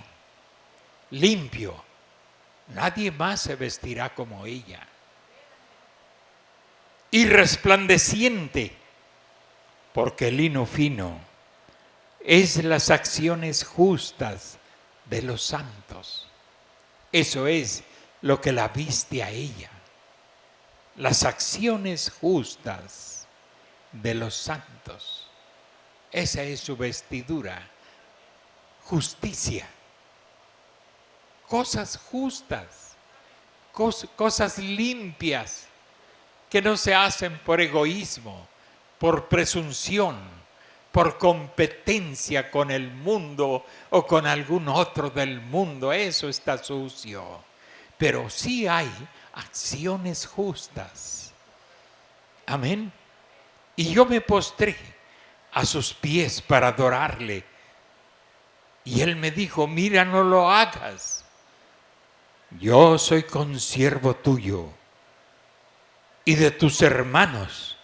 limpio. Nadie más se vestirá como ella. Y resplandeciente, porque el lino fino es las acciones justas de los santos. Eso es lo que la viste a ella. Las acciones justas de los santos. Esa es su vestidura. Justicia. Cosas justas. Cosas limpias que no se hacen por egoísmo, por presunción, por competencia con el mundo o con algún otro del mundo. Eso está sucio. Pero sí hay acciones justas. Amén. Y yo me postré a sus pies para adorarle. Y él me dijo: mira, no lo hagas. Yo soy consiervo tuyo y de tus hermanos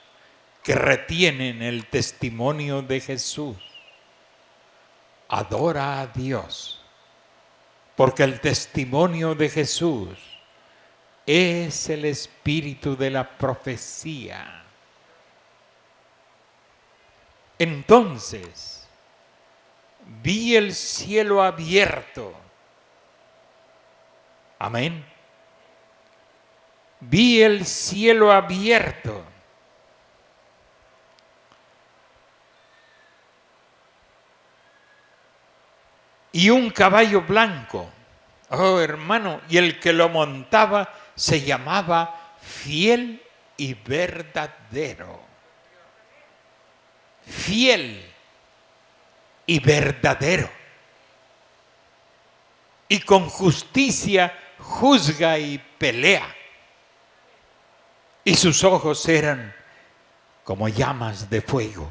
que retienen el testimonio de Jesús. Adora a Dios, porque el testimonio de Jesús es el espíritu de la profecía. Entonces vi el cielo abierto. Amén. Vi el cielo abierto. Y un caballo blanco. Oh, hermano, y el que lo montaba se llamaba Fiel y Verdadero. Fiel y verdadero. Y con justicia juzga y pelea. Y sus ojos eran como llamas de fuego.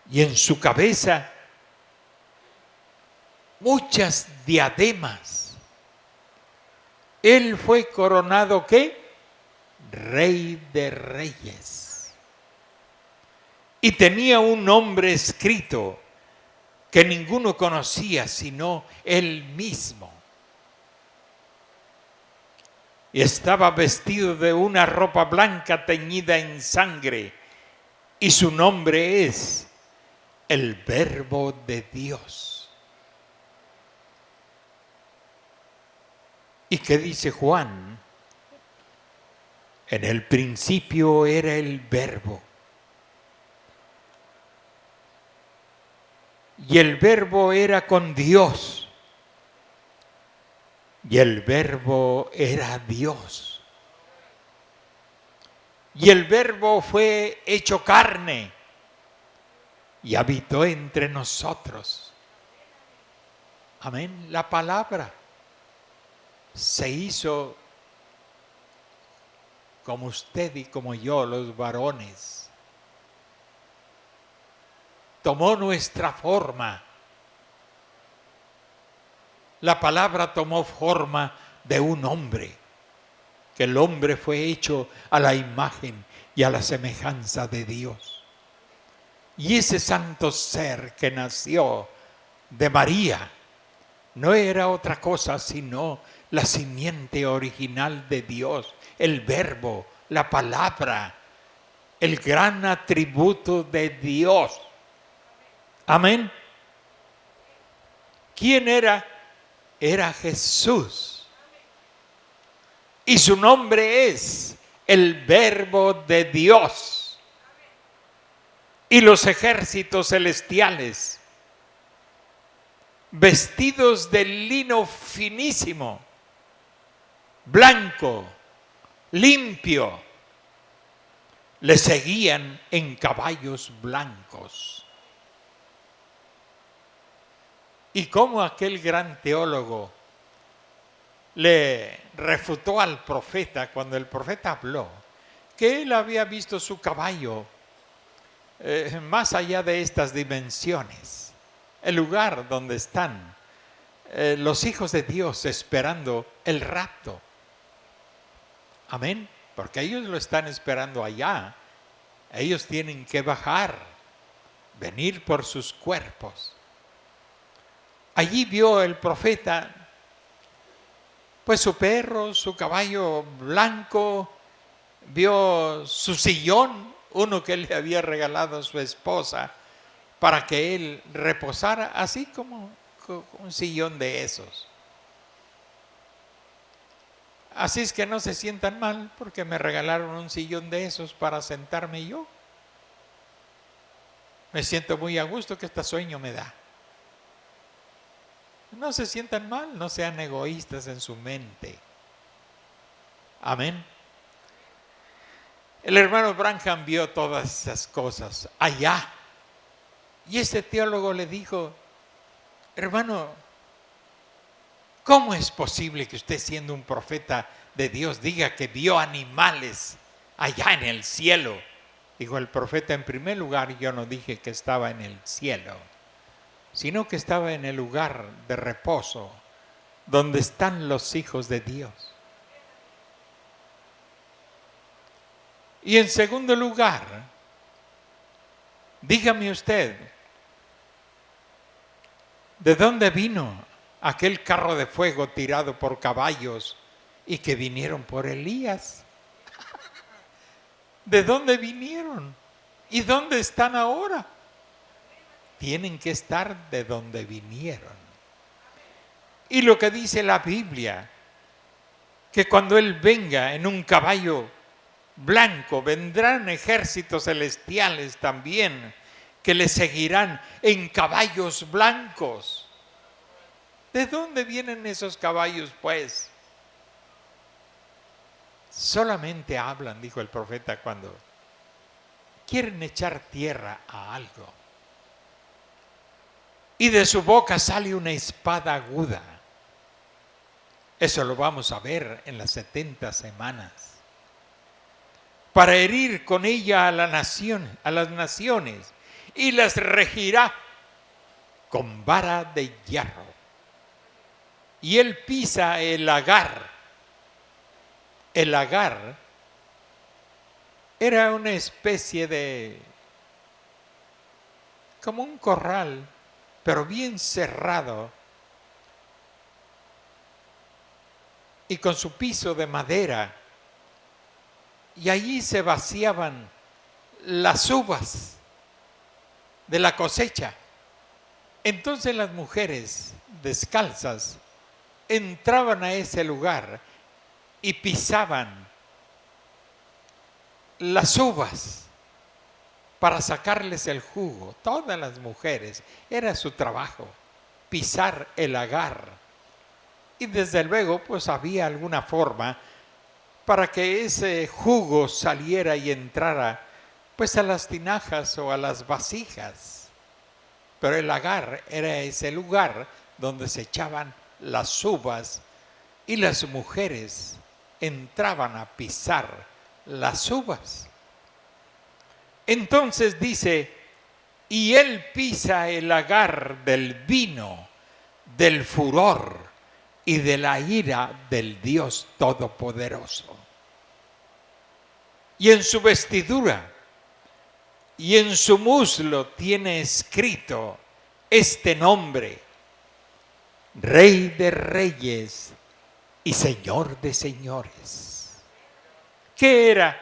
Y en su cabeza muchas diademas. Él fue coronado, ¿qué? Rey de reyes. Y tenía un nombre escrito que ninguno conocía sino él mismo. Y estaba vestido de una ropa blanca teñida en sangre. Y su nombre es el Verbo de Dios. ¿Y qué dice Juan? En el principio era el Verbo. Y el Verbo era con Dios. Y el Verbo era Dios. Y el Verbo fue hecho carne y habitó entre nosotros. Amén. La palabra se hizo como usted y como yo, los varones. Tomó nuestra forma. La palabra tomó forma de un hombre, que el hombre fue hecho a la imagen y a la semejanza de Dios. Y ese santo ser que nació de María no era otra cosa sino la simiente original de Dios, el Verbo, la palabra, el gran atributo de Dios. Amén. ¿Quién era? Era Jesús. Y su nombre es el Verbo de Dios. Y los ejércitos celestiales, vestidos de lino finísimo, blanco, limpio, le seguían en caballos blancos. Y como aquel gran teólogo le refutó al profeta cuando el profeta habló que él había visto su caballo más allá de estas dimensiones, el lugar donde están los hijos de Dios esperando el rapto. Amén, porque ellos lo están esperando allá. Ellos tienen que bajar, venir por sus cuerpos. Allí vio el profeta pues su perro, su caballo blanco, vio su sillón, uno que le había regalado a su esposa para que él reposara, así como un sillón de esos. Así es que no se sientan mal porque me regalaron un sillón de esos para sentarme yo. Me siento muy a gusto, que este sueño me da. No se sientan mal, no sean egoístas en su mente. Amén. El hermano Branham vio todas esas cosas allá. Y ese teólogo le dijo: hermano, ¿cómo es posible que usted, siendo un profeta de Dios, diga que vio animales allá en el cielo? Dijo el profeta: en primer lugar, yo no dije que estaba en el cielo, sino que estaba en el lugar de reposo, donde están los hijos de Dios. Y en segundo lugar, dígame usted, ¿de dónde vino aquel carro de fuego tirado por caballos y que vinieron por Elías? ¿De dónde vinieron? ¿Y dónde están ahora? Tienen que estar de donde vinieron. Y lo que dice la Biblia, que cuando Él venga en un caballo blanco, vendrán ejércitos celestiales también, que le seguirán en caballos blancos. ¿De dónde vienen esos caballos, pues? Solamente hablan, dijo el profeta, cuando quieren echar tierra a algo. Y de su boca sale una espada aguda. Eso lo vamos a ver en las 70 semanas. Para herir con ella a las naciones, y las regirá con vara de hierro. Y él pisa el lagar. El lagar era una especie de, como un corral, pero bien cerrado, y con su piso de madera, y allí se vaciaban las uvas de la cosecha. Entonces las mujeres descalzas entraban a ese lugar y pisaban las uvas para sacarles el jugo. Todas las mujeres, era su trabajo, pisar el lagar. Y desde luego, pues había alguna forma para que ese jugo saliera y entrara, pues a las tinajas o a las vasijas. Pero el lagar era ese lugar donde se echaban las uvas y las mujeres entraban a pisar las uvas. Entonces dice, y él pisa el lagar del vino, del furor y de la ira del Dios Todopoderoso. Y en su vestidura y en su muslo tiene escrito este nombre: Rey de Reyes y Señor de Señores. ¿Qué era?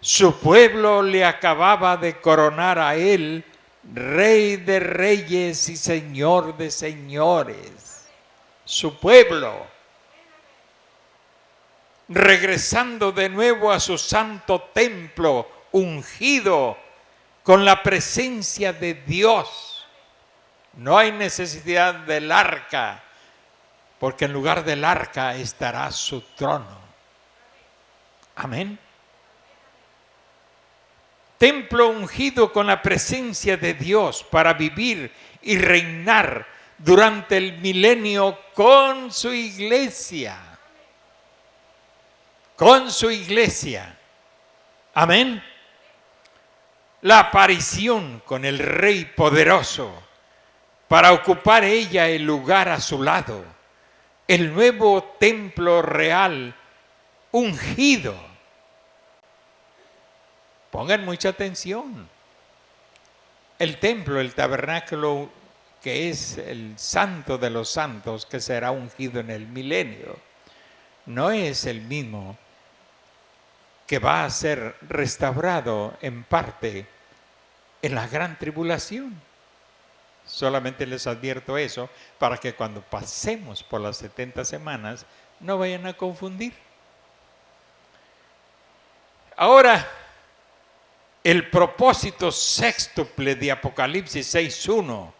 Su pueblo le acababa de coronar a él Rey de Reyes y Señor de Señores. Su pueblo, regresando de nuevo a su santo templo, ungido con la presencia de Dios. No hay necesidad del arca, porque en lugar del arca estará su trono. Amén. Templo ungido con la presencia de Dios para vivir y reinar durante el milenio con su iglesia. Con su iglesia. Amén. La aparición con el Rey poderoso para ocupar ella el lugar a su lado. El nuevo templo real ungido. Pongan mucha atención. El templo, el tabernáculo, que es el santo de los santos, que será ungido en el milenio, no es el mismo que va a ser restaurado en parte en la gran tribulación. Solamente les advierto eso para que cuando pasemos por las 70 semanas no vayan a confundir. Ahora, el propósito sextuple de Apocalipsis 6:1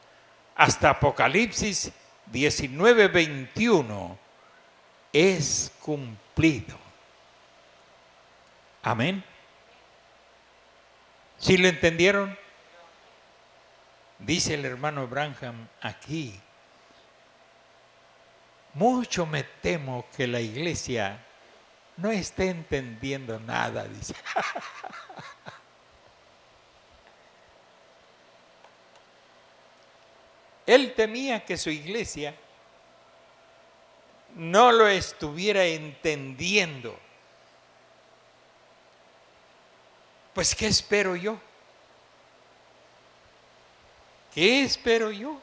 hasta Apocalipsis 19:21 es cumplido. Amén. ¿Sí lo entendieron? Dice el hermano Branham aquí: mucho me temo que la iglesia no esté entendiendo nada, dice. Él temía que su iglesia no lo estuviera entendiendo. Pues, ¿qué espero yo? ¿Qué espero yo?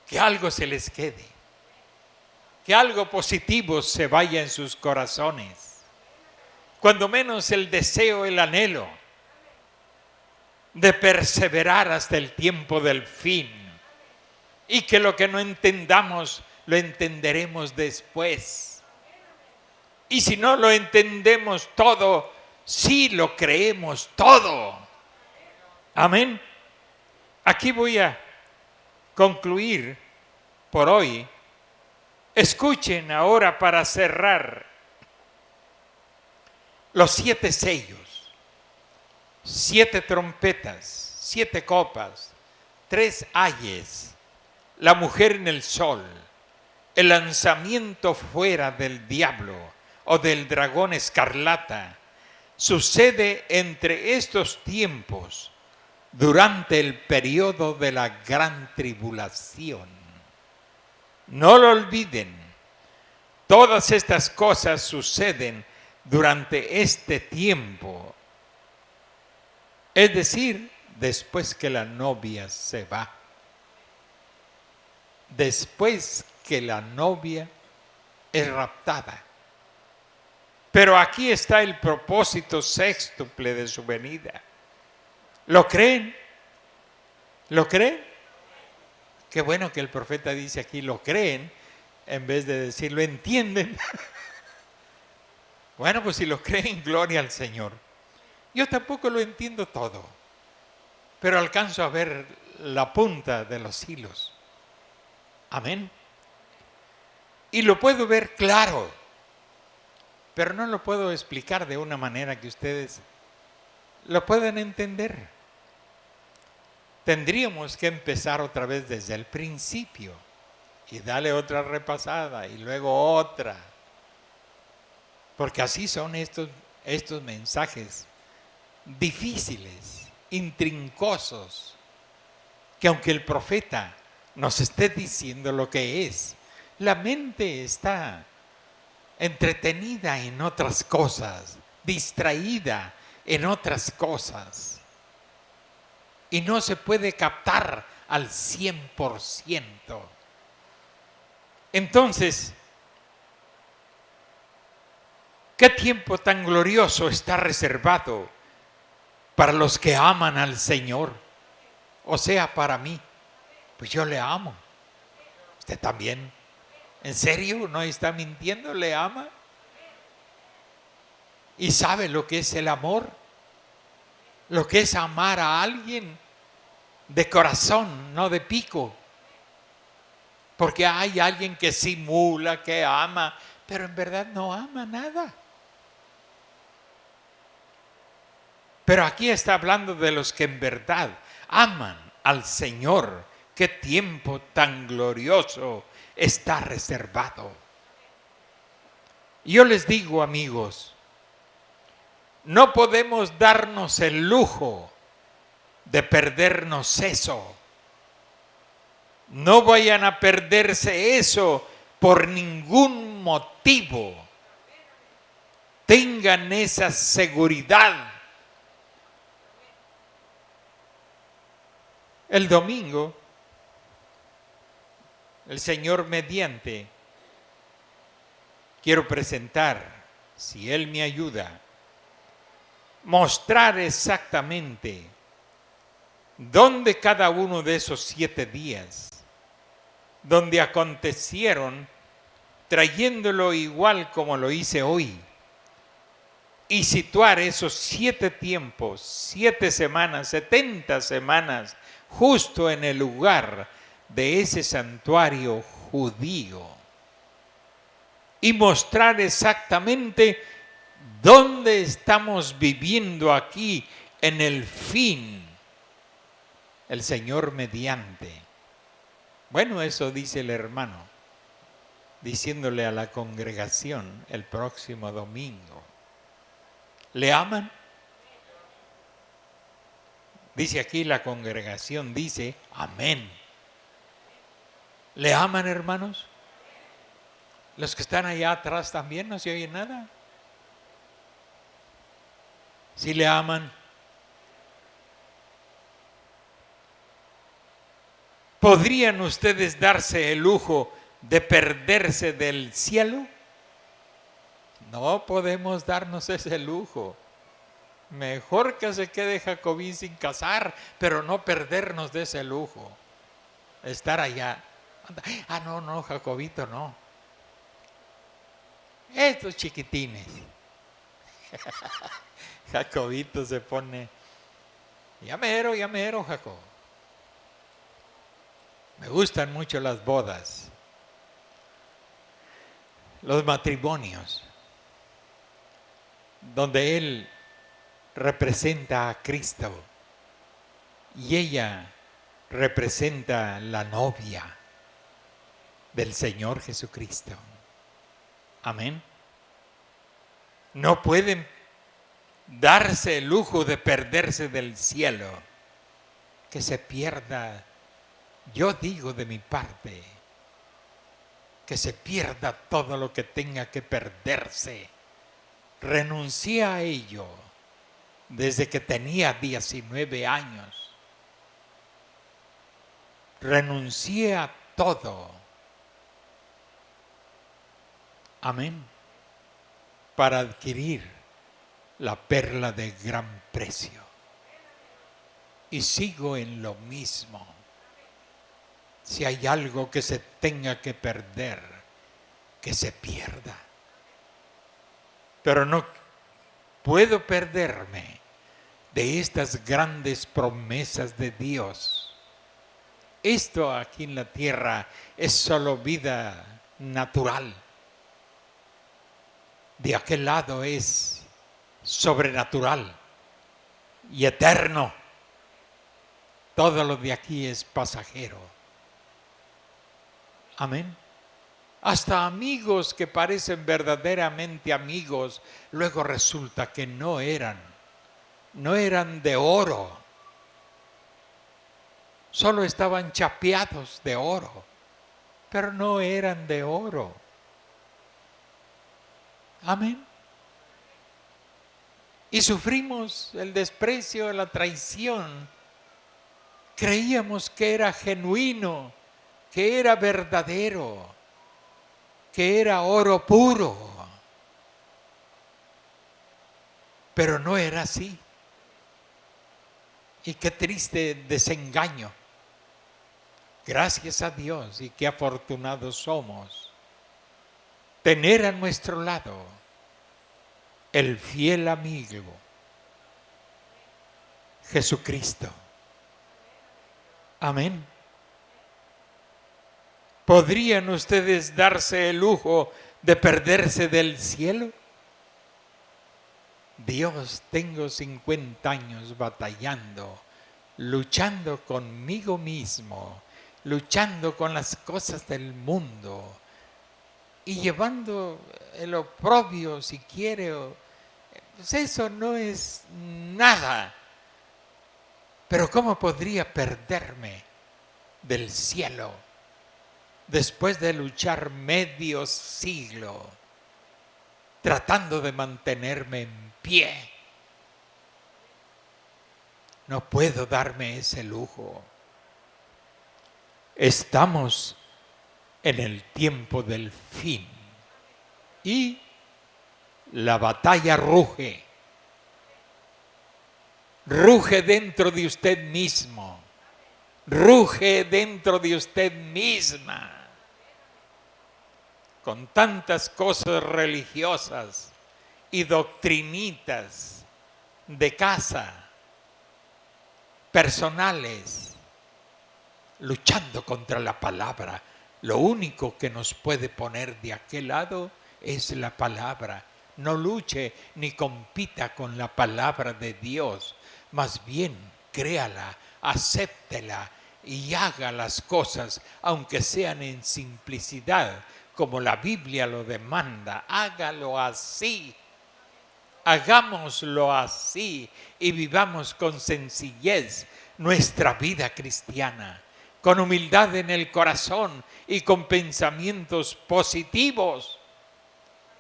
Que algo se les quede, que algo positivo se vaya en sus corazones, cuando menos el deseo, el anhelo de perseverar hasta el tiempo del fin, y que lo que no entendamos lo entenderemos después, y si no lo entendemos todo, sí lo creemos todo. Amén. Aquí voy a concluir por hoy. Escuchen ahora, para cerrar, los 7 sellos, 7 trompetas, 7 copas, 3 ayes, la mujer en el sol, el lanzamiento fuera del diablo o del dragón escarlata. Sucede entre estos tiempos, durante el periodo de la gran tribulación. No lo olviden, todas estas cosas suceden durante este tiempo, es decir, después que la novia se va, después que la novia es raptada. Pero aquí está el propósito sextuple de su venida. ¿Lo creen? ¿Lo creen? Qué bueno que el profeta dice aquí, lo creen, en vez de decir, lo entienden. Bueno, pues si lo creen, gloria al Señor. Yo tampoco lo entiendo todo, pero alcanzo a ver la punta de los hilos. Amén. Y lo puedo ver claro, pero no lo puedo explicar de una manera que ustedes lo puedan entender. Tendríamos que empezar otra vez desde el principio y darle otra repasada y luego otra. Porque así son estos mensajes difíciles, intrincosos, que aunque el profeta nos esté diciendo lo que es, la mente está entretenida en otras cosas, distraída en otras cosas. Y no se puede captar al 100%. Entonces, ¿qué tiempo tan glorioso está reservado para los que aman al Señor? O sea, para mí. Pues yo le amo. ¿Usted también? ¿En serio? ¿No está mintiendo? ¿Le ama? ¿Y sabe lo que es el amor? Lo que es amar a alguien de corazón, no de pico. Porque hay alguien que simula, que ama, pero en verdad no ama nada. Pero aquí está hablando de los que en verdad aman al Señor. Qué tiempo tan glorioso está reservado. Yo les digo, amigos, no podemos darnos el lujo de perdernos eso. No vayan a perderse eso por ningún motivo. Tengan esa seguridad. El domingo, el Señor mediante, quiero presentar, si Él me ayuda, mostrar exactamente dónde cada uno de esos 7 días, donde acontecieron, trayéndolo igual como lo hice hoy, y situar esos 7 tiempos, 7 semanas, 70 semanas, justo en el lugar de ese santuario judío, y mostrar exactamente dónde estamos viviendo aquí en el fin, el Señor mediante. Bueno, eso dice el hermano, diciéndole a la congregación el próximo domingo. ¿Le aman? Dice aquí la congregación, dice amén. ¿Le aman, hermanos? Los que están allá atrás también no se oye nada. Si le aman. ¿Podrían ustedes darse el lujo de perderse del cielo? No podemos darnos ese lujo. Mejor que se quede Jacobín sin casar, pero no perdernos de ese lujo. Estar allá. Ah, no, Jacobito, no. Estos chiquitines. Jacobito se pone, ya mero, Jacob. Me gustan mucho las bodas, los matrimonios, donde él representa a Cristo y ella representa la novia del Señor Jesucristo. Amén. No pueden darse el lujo de perderse del cielo, que se pierda. Yo digo de mi parte, que se pierda todo lo que tenga que perderse. Renuncié a ello desde que tenía 19 años. Renuncié a todo. Amén. Para adquirir la perla de gran precio. Y sigo en lo mismo. Si hay algo que se tenga que perder, que se pierda. Pero no puedo perderme de estas grandes promesas de Dios. Esto aquí en la tierra es solo vida natural. De aquel lado es sobrenatural y eterno. Todo lo de aquí es pasajero. Amén. Hasta amigos que parecen verdaderamente amigos, luego resulta que no eran de oro. Solo estaban chapeados de oro, pero no eran de oro. Amén. Y sufrimos el desprecio, la traición. Creíamos que era genuino, que era verdadero, que era oro puro. Pero no era así. Y qué triste desengaño. Gracias a Dios y qué afortunados somos. Tener a nuestro lado el fiel amigo, Jesucristo. Amén. ¿Podrían ustedes darse el lujo de perderse del cielo? Dios, tengo 50 años batallando, luchando conmigo mismo, luchando con las cosas del mundo y llevando el oprobio, si quiere. Pues eso no es nada. Pero ¿cómo podría perderme del cielo después de luchar medio siglo tratando de mantenerme en pie? No puedo darme ese lujo. Estamos en el tiempo del fin y la batalla ruge. Ruge dentro de usted mismo. Ruge dentro de usted misma. Con tantas cosas religiosas y doctrinitas de casa, personales, luchando contra la palabra. Lo único que nos puede poner de aquel lado es la palabra. No luche ni compita con la palabra de Dios. Más bien, créala, acéptela y haga las cosas, aunque sean en simplicidad, como la Biblia lo demanda. Hágalo así. Hagámoslo así y vivamos con sencillez nuestra vida cristiana. con humildad en el corazón y con pensamientos positivos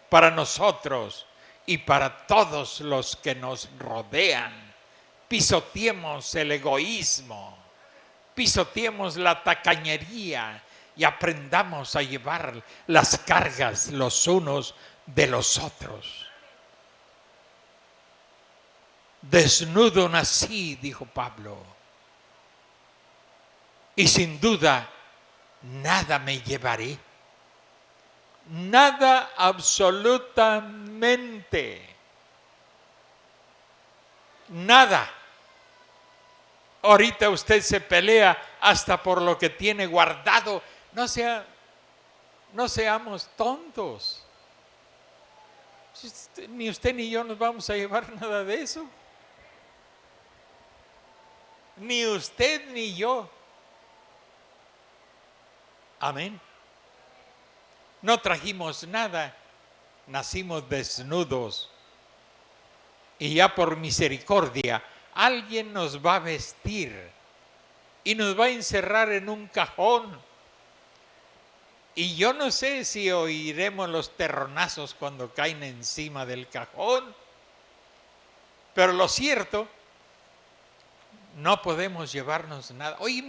para nosotros y para todos los que nos rodean. Pisoteemos el egoísmo, pisoteemos la tacañería y aprendamos a llevar las cargas los unos de los otros. Desnudo nací, dijo Pablo, y sin duda nada me llevaré. Nada, absolutamente. Nada. Ahorita usted se pelea hasta por lo que tiene guardado. No seamos tontos. Ni usted ni yo nos vamos a llevar nada de eso. Ni usted ni yo. Amén. No trajimos nada, nacimos desnudos. Y ya por misericordia, alguien nos va a vestir y nos va a encerrar en un cajón. Y yo no sé si oiremos los terronazos cuando caen encima del cajón. Pero lo cierto, no podemos llevarnos nada. Oye,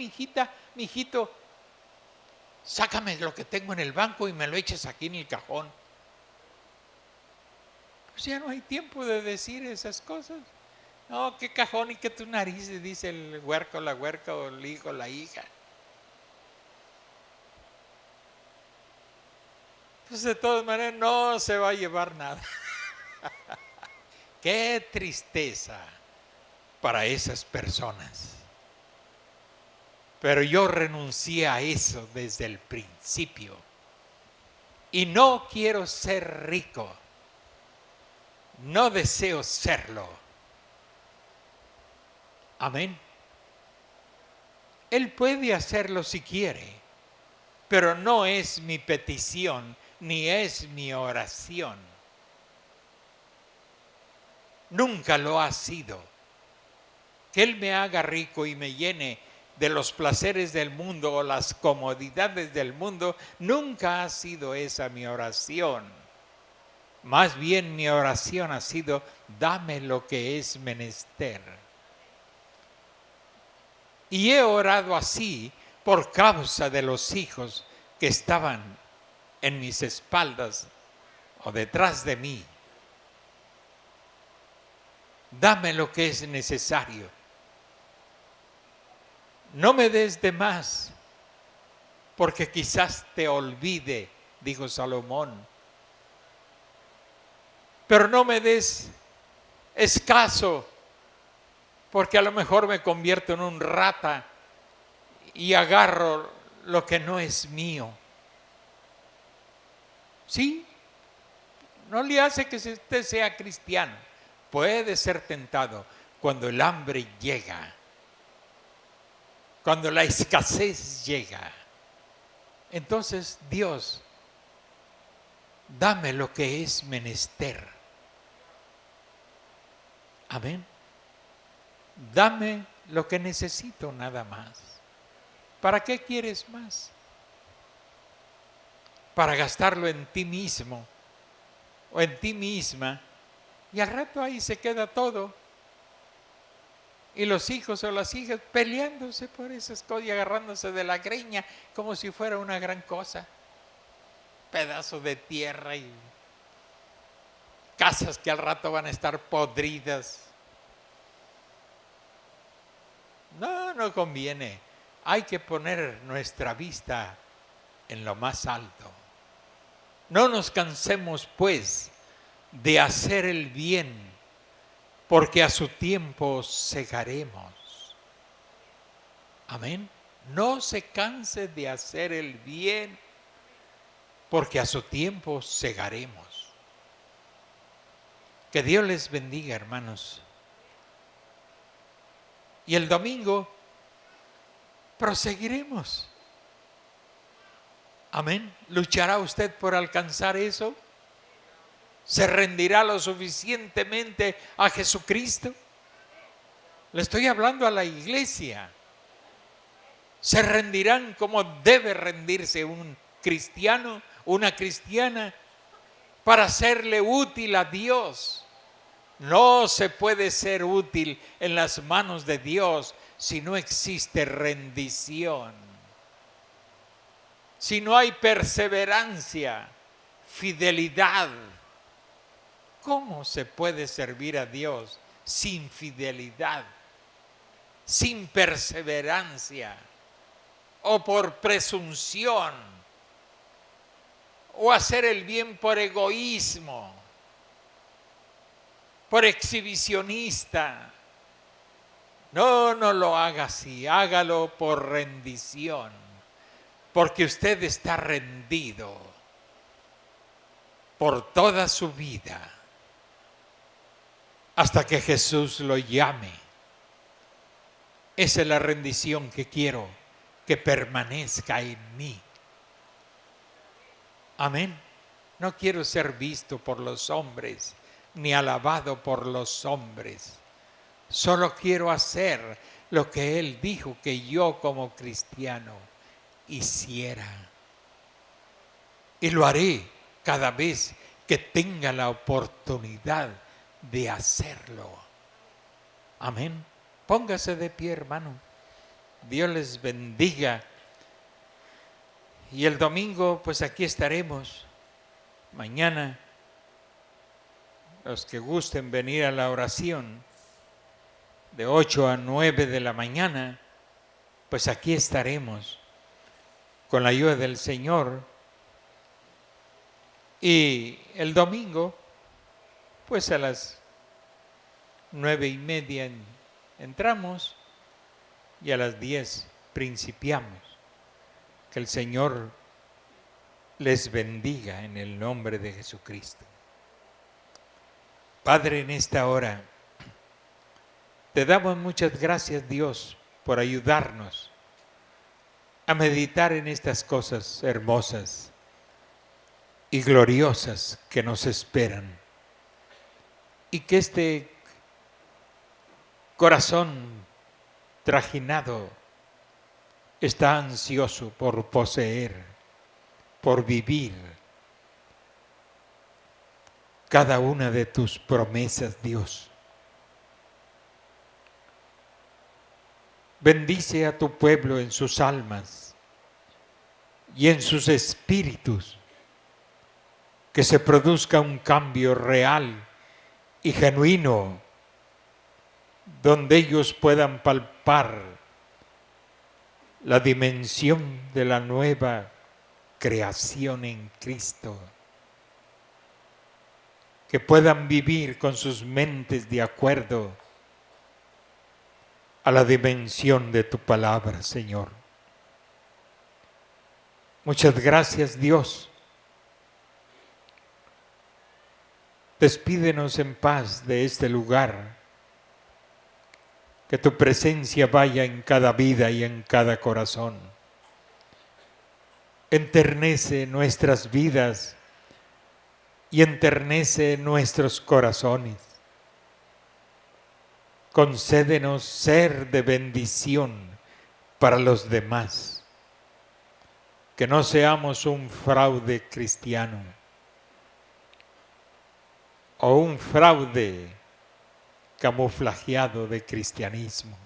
mijito, sácame lo que tengo en el banco y me lo eches aquí en el cajón. Pues ya no hay tiempo de decir esas cosas. No, qué cajón y qué tu nariz, dice el huerco, la huerca, o el hijo, la hija. Pues de todas maneras no se va a llevar nada. Qué tristeza para esas personas. Pero yo renuncié a eso desde el principio. Y no quiero ser rico. No deseo serlo. Amén. Él puede hacerlo si quiere, pero no es mi petición, ni es mi oración. Nunca lo ha sido. Que Él me haga rico y me llene de los placeres del mundo o las comodidades del mundo, nunca ha sido esa mi oración. Más bien mi oración ha sido, dame lo que es menester. Y he orado así por causa de los hijos que estaban en mis espaldas o detrás de mí. Dame lo que es necesario. No me des de más, porque quizás te olvide, dijo Salomón. Pero no me des escaso, porque a lo mejor me convierto en un rata y agarro lo que no es mío. ¿Sí? No le hace que usted sea cristiano. Puede ser tentado cuando el hambre llega, cuando la escasez llega. Entonces, Dios, dame lo que es menester. Amén. Dame lo que necesito nada más. ¿Para qué quieres más? Para gastarlo en ti mismo o en ti misma, y al rato ahí se queda todo. Y los hijos o las hijas peleándose por esas cosas y agarrándose de la greña como si fuera una gran cosa. Pedazo de tierra y casas que al rato van a estar podridas. No conviene. Hay que poner nuestra vista en lo más alto. No nos cansemos, pues, de hacer el bien, porque a su tiempo segaremos. Amén. No se canse de hacer el bien, porque a su tiempo segaremos. Que Dios les bendiga, hermanos. Y el domingo proseguiremos. Amén. ¿Luchará usted por alcanzar eso? ¿Se rendirá lo suficientemente a Jesucristo? Le estoy hablando a la iglesia. Se rendirán como debe rendirse un cristiano, una cristiana, para serle útil a Dios. No se puede ser útil en las manos de Dios si no existe rendición, si no hay perseverancia, fidelidad. ¿Cómo se puede servir a Dios sin fidelidad, sin perseverancia, o por presunción, o hacer el bien por egoísmo, por exhibicionista? No, no lo haga así, hágalo por rendición, porque usted está rendido por toda su vida hasta que Jesús lo llame. Esa es la rendición que quiero que permanezca en mí. Amén. No quiero ser visto por los hombres, ni alabado por los hombres. Solo quiero hacer lo que Él dijo que yo como cristiano hiciera. Y lo haré cada vez que tenga la oportunidad de hacerlo. Amén. Póngase de pie, hermano. Dios les bendiga. Y el domingo, pues aquí estaremos. Mañana, los que gusten venir a la oración, de 8 a 9 de la mañana, pues aquí estaremos con la ayuda del Señor. Y el domingo, pues a las 9:30 entramos y a las 10 principiamos. Que el Señor les bendiga en el nombre de Jesucristo. Padre, en esta hora te damos muchas gracias, Dios, por ayudarnos a meditar en estas cosas hermosas y gloriosas que nos esperan. Y que este corazón trajinado está ansioso por poseer, por vivir cada una de tus promesas, Dios. Bendice a tu pueblo en sus almas y en sus espíritus, que se produzca un cambio real y genuino, donde ellos puedan palpar la dimensión de la nueva creación en Cristo, que puedan vivir con sus mentes de acuerdo a la dimensión de tu palabra, Señor. Muchas gracias, Dios. Despídenos en paz de este lugar. Que tu presencia vaya en cada vida y en cada corazón. Enternece nuestras vidas y enternece nuestros corazones. Concédenos ser de bendición para los demás. Que no seamos un fraude cristiano o un fraude camuflajeado de cristianismo.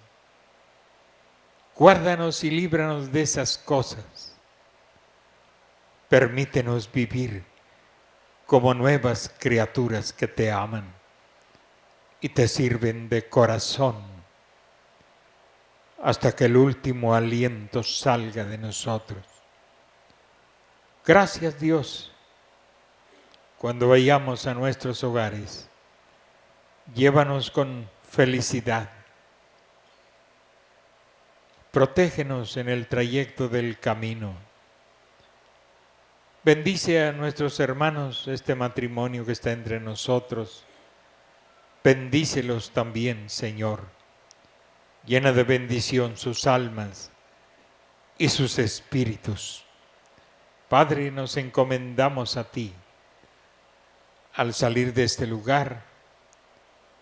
Guárdanos y líbranos de esas cosas. Permítenos vivir como nuevas criaturas que te aman y te sirven de corazón hasta que el último aliento salga de nosotros. Gracias, Dios. Cuando vayamos a nuestros hogares, llévanos con felicidad. Protégenos en el trayecto del camino. Bendice a nuestros hermanos, este matrimonio que está entre nosotros. Bendícelos también, Señor. Llena de bendición sus almas y sus espíritus. Padre, nos encomendamos a ti al salir de este lugar,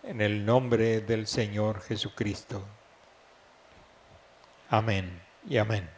en el nombre del Señor Jesucristo. Amén. y amén.